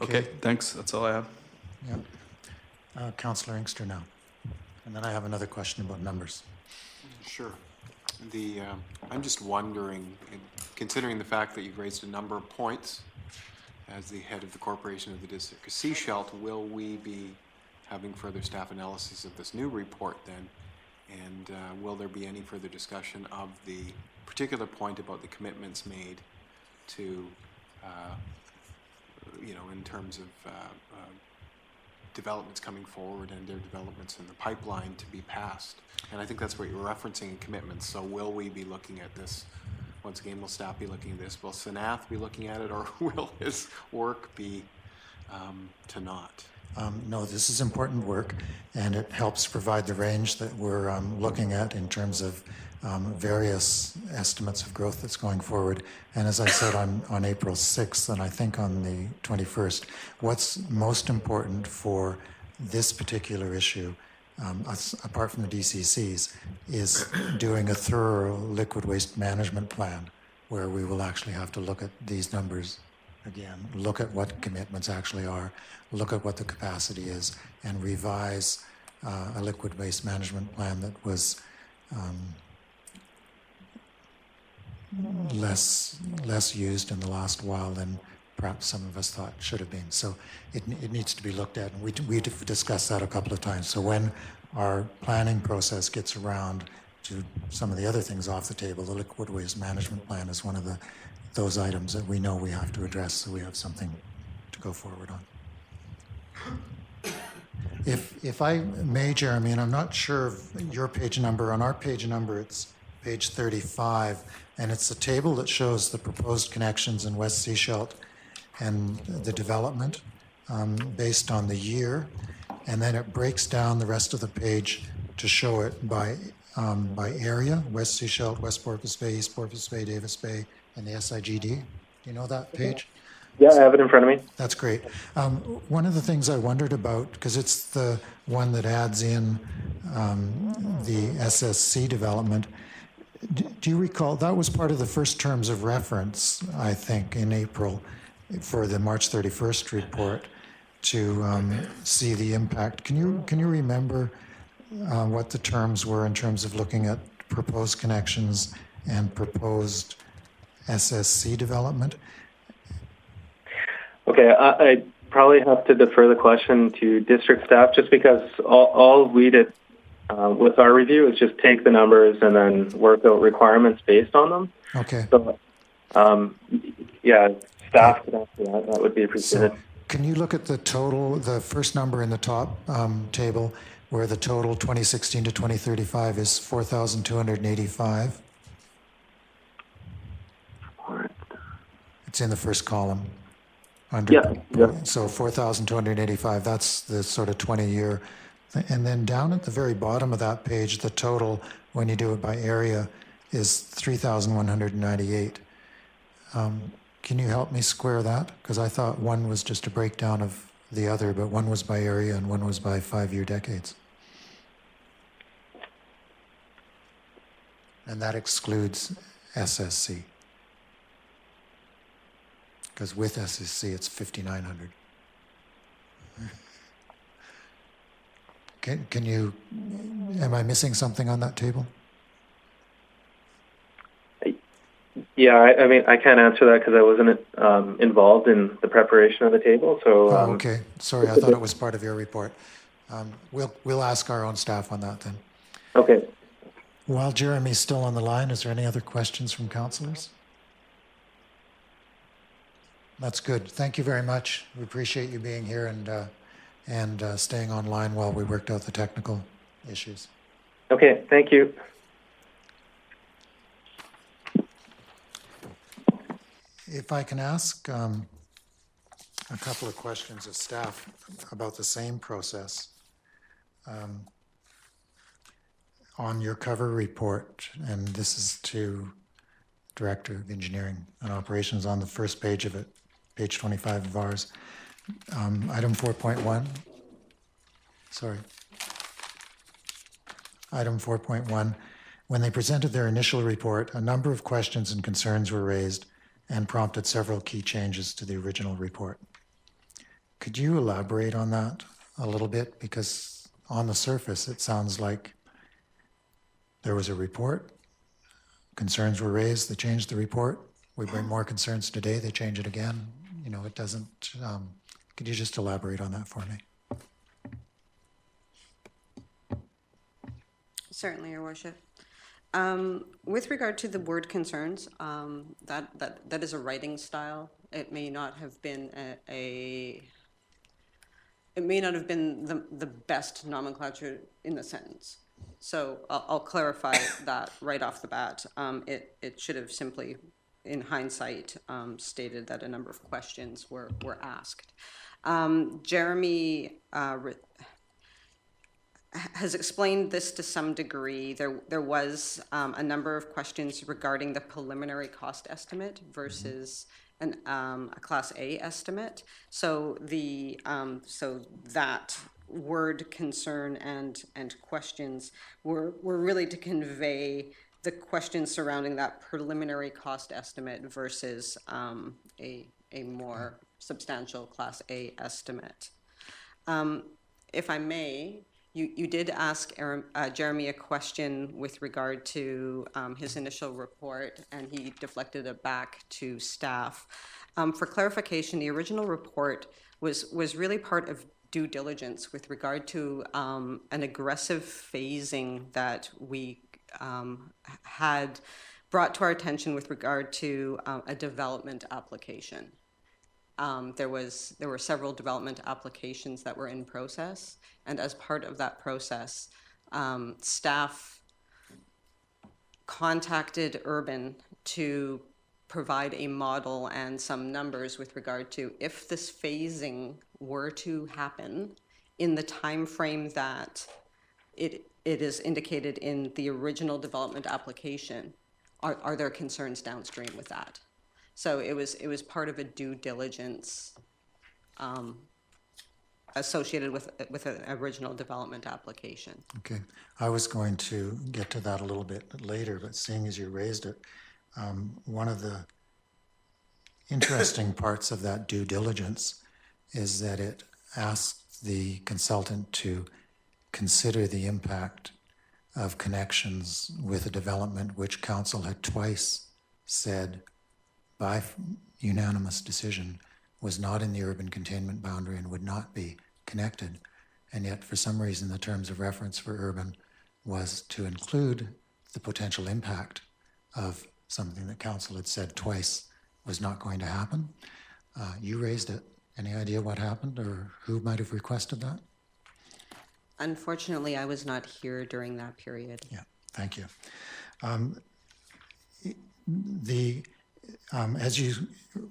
Okay, thanks. That's all I have. Yeah. Councillor Inkster now. And then I have another question about numbers. Sure. I'm just wondering, considering the fact that you've raised a number of points as the head of the Corporation of the District of Sechelt, will we be having further staff analysis of this new report then? And will there be any further discussion of the particular point about the commitments made to, in terms of developments coming forward and their developments in the pipeline to be passed? And I think that's what you're referencing in commitments. So will we be looking at this? Once again, will staff be looking at this? Will Senath be looking at it, or will his work be to not? No, this is important work, and it helps provide the range that we're looking at in terms of various estimates of growth that's going forward. And as I said on April 6th, and I think on the 21st, what's most important for this particular issue, apart from the DCCs, is doing a thorough liquid waste management plan where we will actually have to look at these numbers again, look at what commitments actually are, look at what the capacity is, and revise a liquid waste management plan that was less used in the last while than perhaps some of us thought should have been. So it needs to be looked at, and we've discussed that a couple of times. So when our planning process gets around to some of the other things off the table, the liquid waste management plan is one of those items that we know we have to address, so we have something to go forward on. If I may, Jeremy, and I'm not sure of your page number, on our page number it's page 35, and it's a table that shows the proposed connections in West Seashelt and the development based on the year, and then it breaks down the rest of the page to show it by area: West Seashelt, West Porpoise Bay, East Porpoise Bay, Davis Bay, and the SIGD. Do you know that page? Yeah, I have it in front of me. That's great. One of the things I wondered about, because it's the one that adds in the SSC development, do you recall that was part of the first terms of reference, I think, in April for the March 31st report to see the impact? Can you remember what the terms were in terms of looking at proposed connections and proposed SSC development? Okay, I probably have to defer the question to district staff, just because all we did with our review is just take the numbers and then work out requirements based on them. Okay. So, yeah, staff could answer that. That would be appreciated. So can you look at the total, the first number in the top table, where the total 2016 to 2035 is 4,285? It's in the first column. So 4,285, that's the sort of 20-year. And then down at the very bottom of that page, the total, when you do it by area, is 3,198. Can you help me square that? Because I thought one was just a breakdown of the other, but one was by area and one was by 5-year decades. And that excludes SSC. Because with SSC, it's 5,900. Can you, am I missing something on that table? Yeah, I mean, I can't answer that because I wasn't involved in the preparation of the table. So. Okay. Sorry, I thought it was part of your report. We'll ask our own staff on that then. Okay. While Jeremy's still on the line, is there any other questions from councillors? That's good. Thank you very much. We appreciate you being here and staying online while we worked out the technical issues. Okay, thank you. If I can ask a couple of questions of staff about the same process. On your cover report, and this is to Director of Engineering and Operations on the first page of it, page 25 of ours. Item 4.1, sorry. Item 4.1, when they presented their initial report, a number of questions and concerns were raised and prompted several key changes to the original report. Could you elaborate on that a little bit? Because on the surface, it sounds like there was a report, concerns were raised, they changed the report. We bring more concerns today, they change it again. You know, it doesn't, could you just elaborate on that for me? Certainly, Your Worship. With regard to the word concerns, that is a writing style. It may not have been the best nomenclature in the sentence. So I'll clarify that right off the bat. It should have simply, in hindsight, stated that a number of questions were asked. Jeremy has explained this to some degree. There was a number of questions regarding the preliminary cost estimate versus a Class A estimate. So that word concern and questions were really to convey the questions surrounding that preliminary cost estimate versus a more substantial Class A estimate. If I may, you did ask Jeremy a question with regard to his initial report, and he deflected it back to staff. For clarification, the original report was really part of due diligence with regard to an aggressive phasing that we had brought to our attention with regard to a development application. There were several development applications that were in process, and as part of that process, staff contacted Urban to provide a model and some numbers with regard to if this phasing were to happen in the time frame that it is indicated in the original development application, are there concerns downstream with that? So it was part of a due diligence associated with an original development application. Okay, I was going to get to that a little bit later, but seeing as you raised it, one of the interesting parts of that due diligence is that it asks the consultant to consider the impact of connections with a development which council had twice said by unanimous decision was not in the urban containment boundary and would not be connected. And yet, for some reason, the terms of reference for urban was to include the potential impact of something that council had said twice was not going to happen. You raised it. Any idea what happened or who might have requested that? Unfortunately, I was not here during that period. Yeah, thank you. As you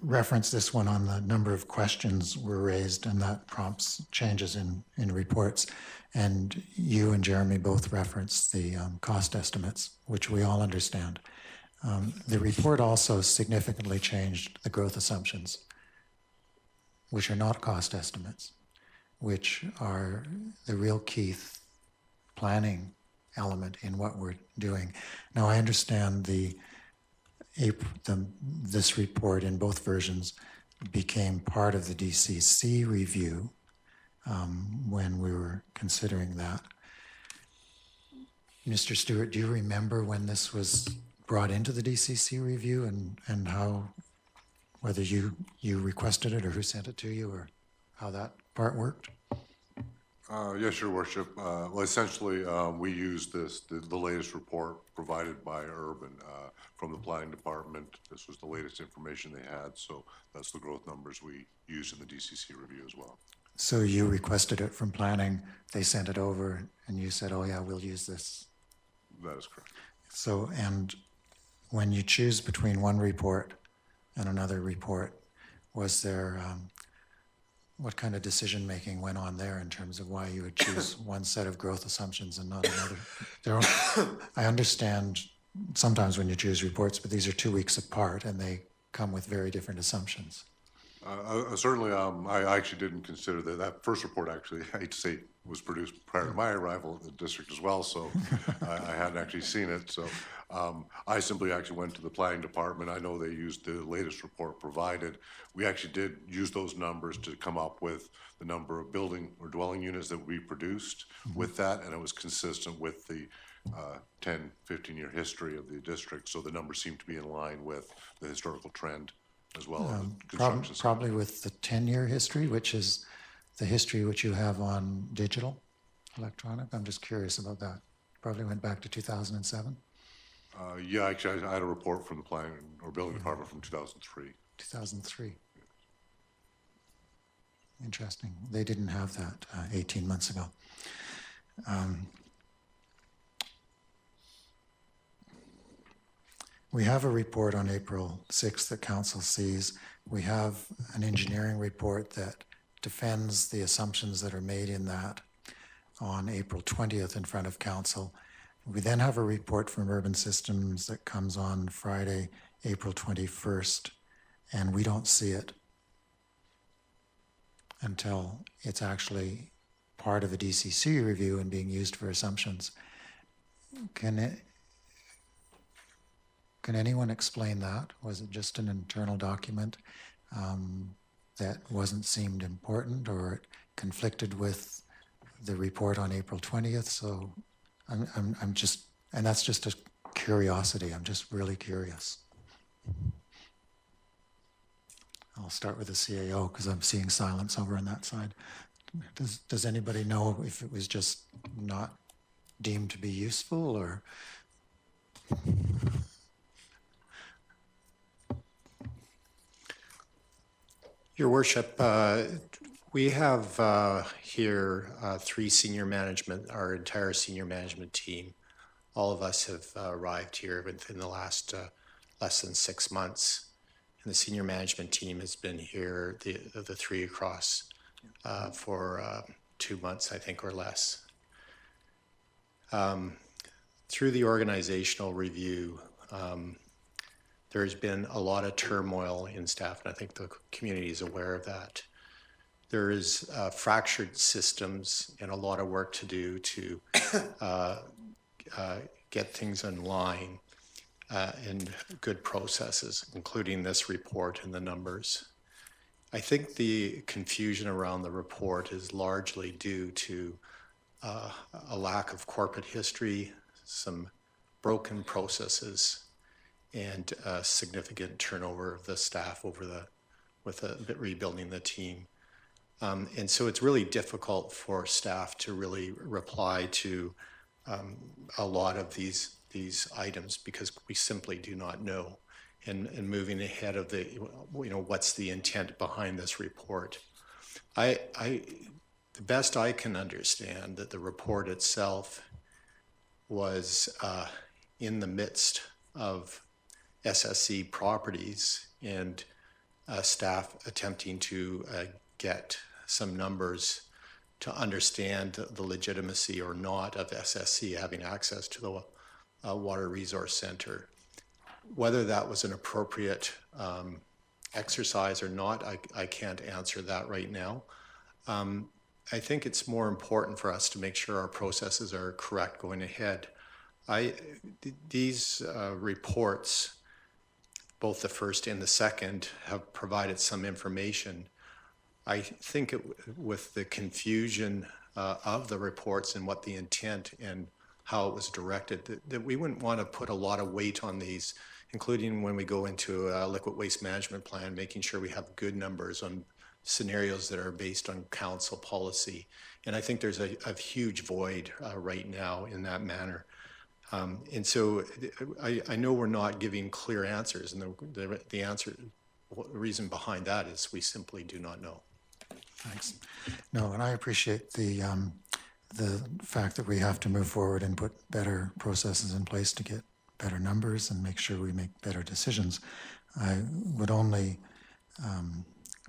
referenced this one on the number of questions were raised, and that prompts changes in reports. And you and Jeremy both referenced the cost estimates, which we all understand. The report also significantly changed the growth assumptions, which are not cost estimates, which are the real key planning element in what we're doing. Now, I understand this report in both versions became part of the DCC review when we were considering that. Mr. Stewart, do you remember when this was brought into the DCC review and how, whether you requested it or who sent it to you or how that part worked? Yes, Your Worship. Well, essentially, we used the latest report provided by Urban from the planning department. This was the latest information they had, so that's the growth numbers we used in the DCC review as well. So you requested it from planning, they sent it over, and you said, oh yeah, we'll use this. That is correct. So, and when you choose between one report and another report, was there, what kind of decision-making went on there in terms of why you would choose one set of growth assumptions and not another? I understand sometimes when you choose reports, but these are 2 weeks apart and they come with very different assumptions. Certainly, I actually didn't consider that first report, actually, I hate to say, was produced prior to my arrival at the district as well, so I hadn't actually seen it. So I simply actually went to the planning department. I know they used the latest report provided. We actually did use those numbers to come up with the number of building or dwelling units that we produced with that, and it was consistent with the 10, 15-year history of the district, so the numbers seemed to be in line with the historical trend as well as construction. Probably with the 10-year history, which is the history which you have on digital, electronic. I'm just curious about that. Probably went back to 2007. Yeah, actually, I had a report from the planning or building department from 2003. 2003. Interesting. They didn't have that 18 months ago. We have a report on April 6th that council sees. We have an engineering report that defends the assumptions that are made in that on April 20th in front of council. We then have a report from Urban Systems that comes on Friday, April 21st, and we don't see it until it's actually part of a DCC review and being used for assumptions. Can anyone explain that? Was it just an internal document that wasn't seemed important, or it conflicted with the report on April 20th? So I'm just, and that's just a curiosity. I'm just really curious. I'll start with the CAO because I'm seeing silence over on that side. Does anybody know if it was just not deemed to be useful, or? Your Worship, we have here three senior management, our entire senior management team. All of us have arrived here within the last less than 6 months. And the senior management team has been here, the three across, for 2 months, I think, or less. Through the organizational review, there's been a lot of turmoil in staff, and I think the community is aware of that. There is fractured systems and a lot of work to do to get things in line and good processes, including this report and the numbers. I think the confusion around the report is largely due to a lack of corporate history, some broken processes, and significant turnover of the staff with rebuilding the team. And so it's really difficult for staff to really reply to a lot of these items because we simply do not know. And moving ahead of what's the intent behind this report. The best I can understand that the report itself was in the midst of SSC properties and staff attempting to get some numbers to understand the legitimacy or not of SSC having access to the Water Resource Center. Whether that was an appropriate exercise or not, I can't answer that right now. I think it's more important for us to make sure our processes are correct going ahead. These reports, both the first and the second, have provided some information. I think with the confusion of the reports and what the intent and how it was directed, that we wouldn't want to put a lot of weight on these, including when we go into a liquid waste management plan, making sure we have good numbers on scenarios that are based on council policy. And I think there's a huge void right now in that manner. And so I know we're not giving clear answers, and the reason behind that is we simply do not know. Thanks. No, and I appreciate the fact that we have to move forward and put better processes in place to get better numbers and make sure we make better decisions. I would only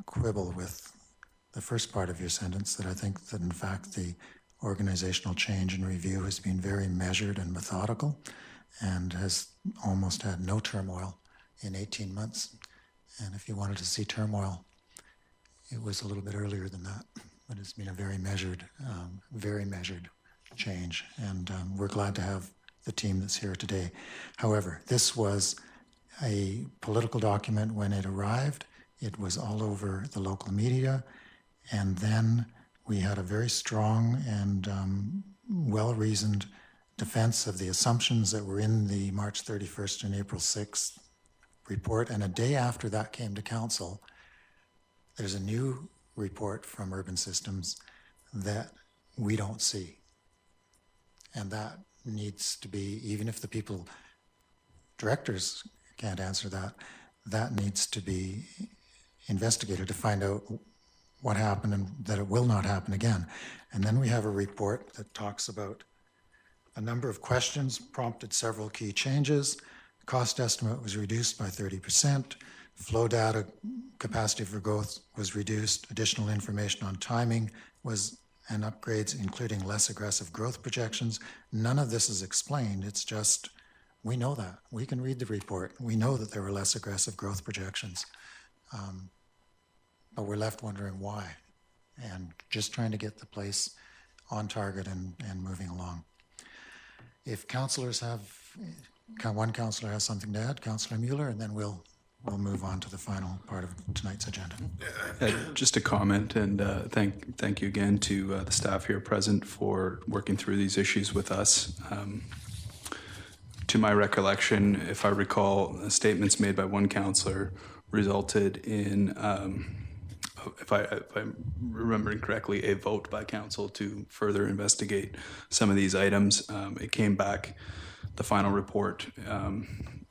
quibble with the first part of your sentence, that I think that in fact the organizational change and review has been very measured and methodical and has almost had no turmoil in 18 months. And if you wanted to see turmoil, it was a little bit earlier than that, but it's been a very measured change. And we're glad to have the team that's here today. However, this was a political document when it arrived. It was all over the local media. And then we had a very strong and well-reasoned defense of the assumptions that were in the March 31st and April 6th report. And a day after that came to council, there's a new report from Urban Systems that we don't see. And that needs to be, even if the directors can't answer that, that needs to be investigated to find out what happened and that it will not happen again. And then we have a report that talks about a number of questions, prompted several key changes. Cost estimate was reduced by 30%. Flow data capacity for growth was reduced. Additional information on timing was and upgrades, including less aggressive growth projections. None of this is explained. It's just, we know that. We can read the report. We know that there were less aggressive growth projections. But we're left wondering why, and just trying to get the place on target and moving along. If councillors have, one councillor has something to add, Councillor Mueller, and then we'll move on to the final part of tonight's agenda. Just a comment, and thank you again to the staff here present for working through these issues with us. To my recollection, if I recall, statements made by one councillor resulted in, if I'm remembering correctly, a vote by council to further investigate some of these items. It came back, the final report,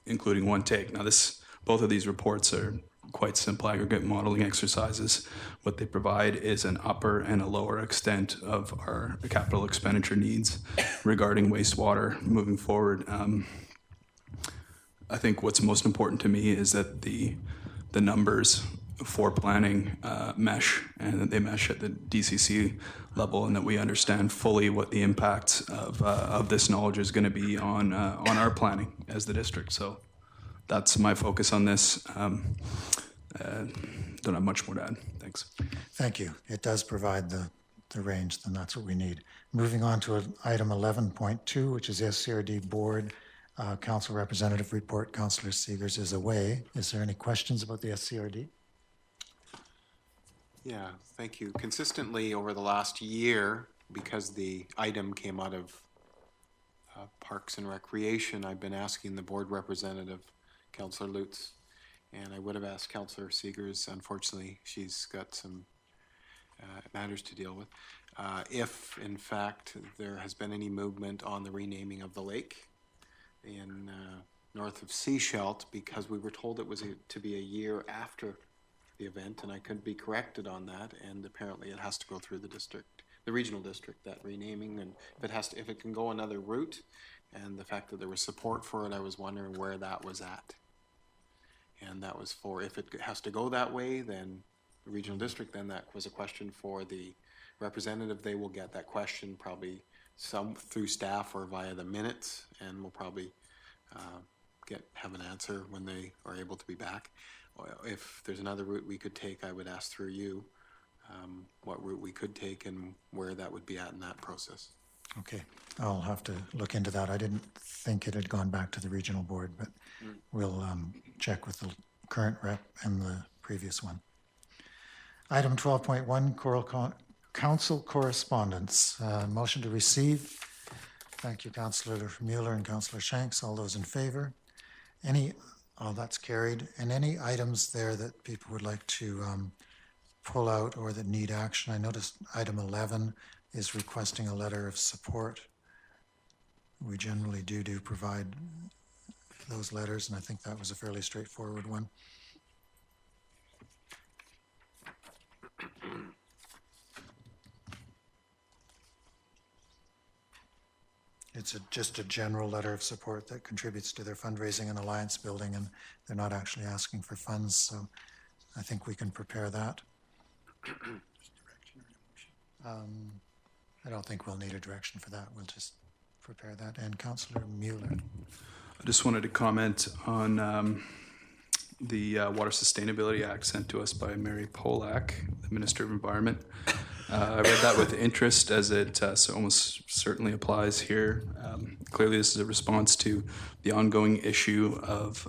including one take. Now, both of these reports are quite simple aggregate modeling exercises. What they provide is an upper and a lower extent of our capital expenditure needs regarding wastewater moving forward. I think what's most important to me is that the numbers for planning mesh, and that they mesh at the DCC level, and that we understand fully what the impact of this knowledge is going to be on our planning as the district. So that's my focus on this. Don't have much more to add. Thanks. Thank you. It does provide the range, then that's what we need. Moving on to item 11.2, which is SCRD Board Council Representative Report. Councillor Seegers is away. Is there any questions about the SCRD? Yeah, thank you. Consistently over the last year, because the item came out of Parks and Recreation, I've been asking the board representative, Councillor Lutz, and I would have asked Councillor Seegers. Unfortunately, she's got some matters to deal with. If, in fact, there has been any movement on the renaming of the lake in north of Seashelt, because we were told it was to be a year after the event, and I could be corrected on that, and apparently it has to go through the district, the regional district, that renaming, and if it can go another route, and the fact that there was support for it, I was wondering where that was at. And that was for, if it has to go that way, then the regional district, then that was a question for the representative. They will get that question probably some through staff or via the minutes, and we'll probably have an answer when they are able to be back. If there's another route we could take, I would ask through you what route we could take and where that would be at in that process. Okay, I'll have to look into that. I didn't think it had gone back to the regional board, but we'll check with the current rep and the previous one. Item 12.1, Council Correspondence. Motion to receive. Thank you, Councillor Mueller and Councillor Shanks. All those in favor? That's carried. And any items there that people would like to pull out or that need action? I noticed item 11 is requesting a letter of support. We generally do provide those letters, and I think that was a fairly straightforward one. It's just a general letter of support that contributes to their fundraising and alliance building, and they're not actually asking for funds, so I think we can prepare that. I don't think we'll need a direction for that. We'll just prepare that. And Councillor Mueller. I just wanted to comment on the Water Sustainability Act sent to us by Mary Polak, the Minister of Environment. I read that with interest, as it so almost certainly applies here. Clearly, this is a response to the ongoing issue of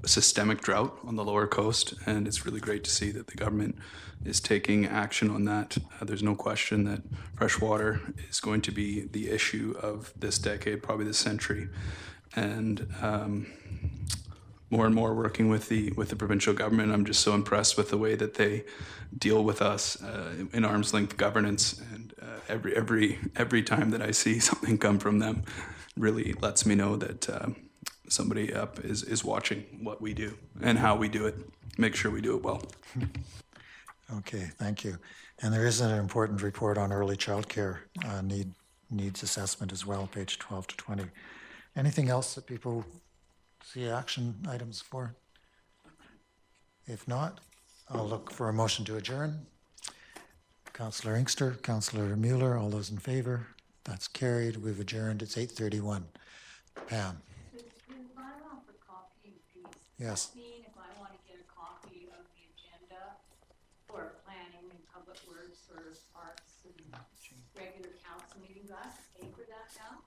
systemic drought on the lower coast, and it's really great to see that the government is taking action on that. There's no question that fresh water is going to be the issue of this decade, probably this century, and more and more working with the provincial government. I'm just so impressed with the way that they deal with us in arm's length governance, and every time that I see something come from them really lets me know that somebody up is watching what we do and how we do it. Make sure we do it well. Okay, thank you. And there is an important report on early childcare needs assessment as well, page 12 to 20. Anything else that people see action items for? If not, I'll look for a motion to adjourn. Councillor Inkster, Councillor Mueller, all those in favor? That's carried. We've adjourned. It's 8:31. Pam? The bylaw for copying piece, Yes. does that mean if I want to get a copy of the agenda for planning and public works or parks and regular council meetings, I have to pay for that now?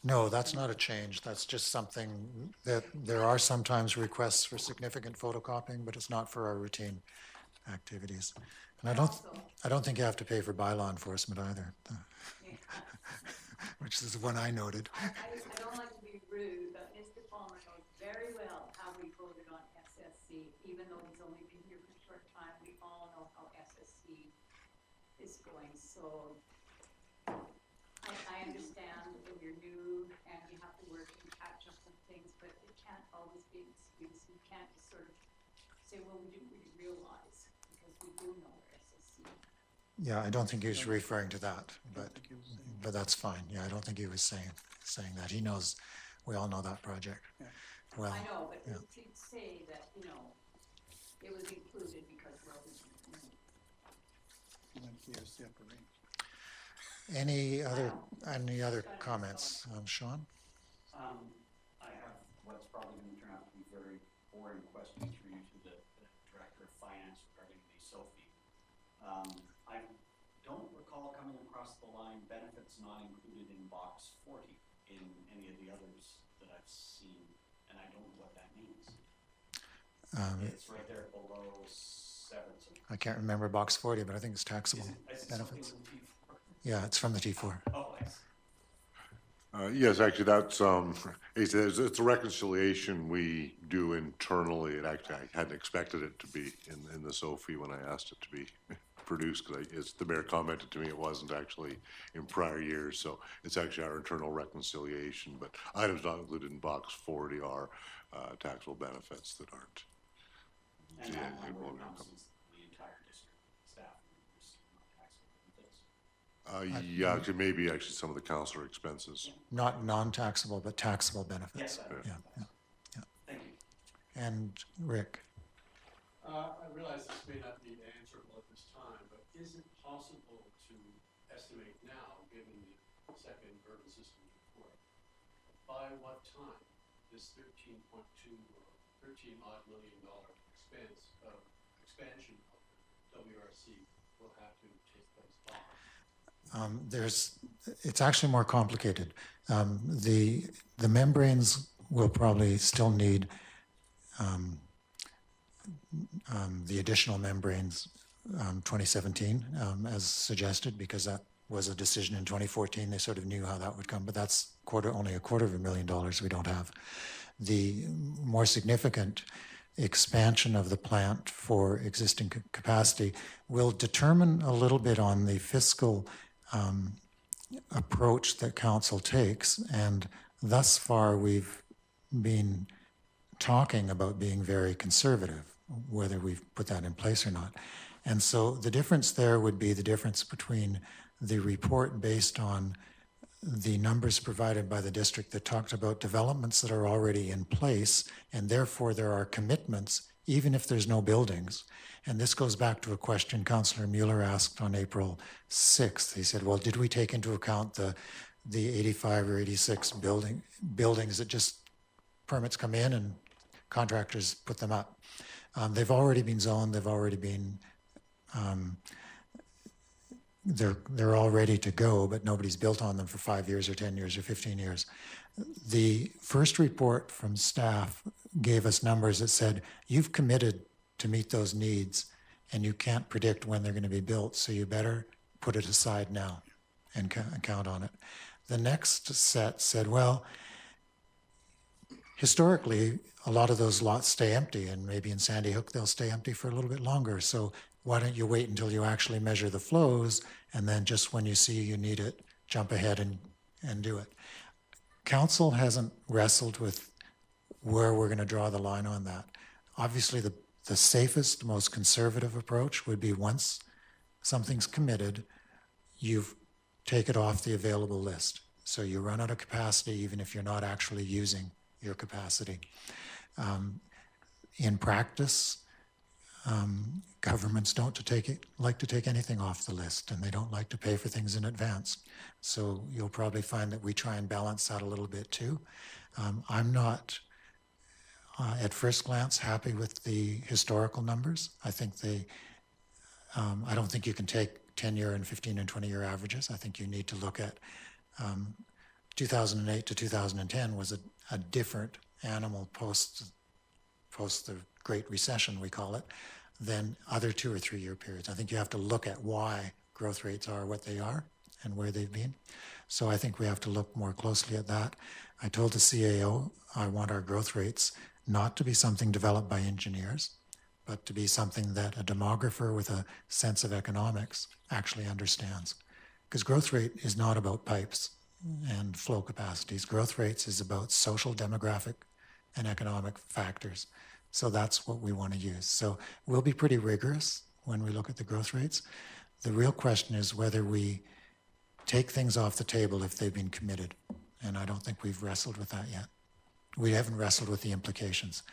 No, that's not a change. That's just something that there are sometimes requests for significant photocopying, but it's not for our routine activities. And I don't think you have to pay for bylaw enforcement either, which is the one I noted. I don't like to be rude, but Mr. Palmer knows very well how we voted on SSC, even though he's only been here for a short time. We all know how SSC is going, so I understand when you're new and you have to work and catch up on things, but it can't always be an excuse. You can't just sort of say, well, we didn't really realize, because we do know where SSC. Yeah, I don't think he was referring to that, but that's fine. Yeah, I don't think he was saying that. He knows, we all know that project. Well, I know, but yeah. to say that, you know, it was included because, well, Any other comments, Sean? I have what's probably going to turn out to be very boring questions for you to the Director of Finance regarding the SOFI. I don't recall coming across the line benefits not included in box 40 in any of the others that I've seen, and I don't know what that means. It's right there below 7. So I can't remember box 40, but I think it's taxable benefits. Yeah, it's from the T4. Oh, I see. Yes, actually, that's it's a reconciliation we do internally. It actually, I hadn't expected it to be in the SOFI when I asked it to be produced, because the mayor commented to me it wasn't actually in prior years. So it's actually our internal reconciliation. But items not included in box 40 are taxable benefits that aren't. And that number encompasses the entire district staff who receive non-taxable benefits. Yeah, actually, maybe actually some of the councillor expenses. Not non-taxable, but taxable benefits. Yes, Yeah. Thank you. And Rick? I realize this may not be answerable at this time, but is it possible to estimate now, given the second urban systems report, by what time this $13.2 or $13 odd million expansion of the WRC will have to take place by? It's actually more complicated. The membranes will probably still need the additional membranes 2017 as suggested, because that was a decision in 2014. They sort of knew how that would come, but that's only $250,000 we don't have. The more significant expansion of the plant for existing capacity will determine a little bit on the fiscal approach that council takes, and thus far we've been talking about being very conservative, whether we've put that in place or not. And so the difference there would be the difference between the report based on the numbers provided by the district that talked about developments that are already in place, and therefore there are commitments even if there's no buildings. And this goes back to a question Councillor Mueller asked on April 6th. He said, well, did we take into account the 85 or 86 buildings that just permits come in and contractors put them up? They've already been zoned, they've already been, they're all ready to go, but nobody's built on them for 5 years or 10 years or 15 years. The first report from staff gave us numbers that said, you've committed to meet those needs and you can't predict when they're going to be built, so you better put it aside now and count on it. The next set said, well, historically, a lot of those lots stay empty, and maybe in Sandy Hook they'll stay empty for a little bit longer. So why don't you wait until you actually measure the flows, and then just when you see you need it, jump ahead and do it. Council hasn't wrestled with where we're going to draw the line on that. Obviously, the safest, most conservative approach would be once something's committed, you take it off the available list. So you run out of capacity even if you're not actually using your capacity. In practice, Governments don't like to take anything off the list, and they don't like to pay for things in advance. So you'll probably find that we try and balance that a little bit too. I'm not, at first glance, happy with the historical numbers. I think I don't think you can take 10-year and 15 and 20-year averages. I think you need to look at 2008 to 2010 was a different animal post the Great Recession, we call it, than other 2 or 3 year periods. I think you have to look at why growth rates are what they are and where they've been. So I think we have to look more closely at that. I told the CAO I want our growth rates not to be something developed by engineers, but to be something that a demographer with a sense of economics actually understands. Because growth rate is not about pipes and flow capacities. Growth rates is about social, demographic, and economic factors. So that's what we want to use. So we'll be pretty rigorous when we look at the growth rates. The real question is whether we take things off the table if they've been committed. And I don't think we've wrestled with that yet. We haven't wrestled with the implications.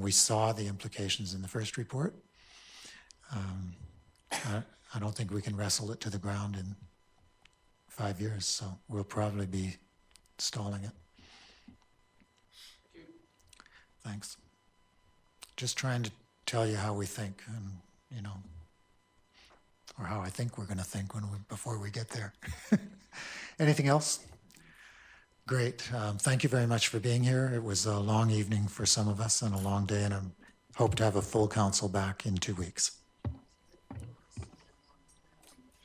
We saw the implications in the first report. I don't think we can wrestle it to the ground in 5 years, so we'll probably be stalling it. Thanks. Just trying to tell you how we think, and or how I think we're going to think before we get there. Anything else? Great. Thank you very much for being here. It was a long evening for some of us and a long day, and I hope to have a full council back in 2 weeks.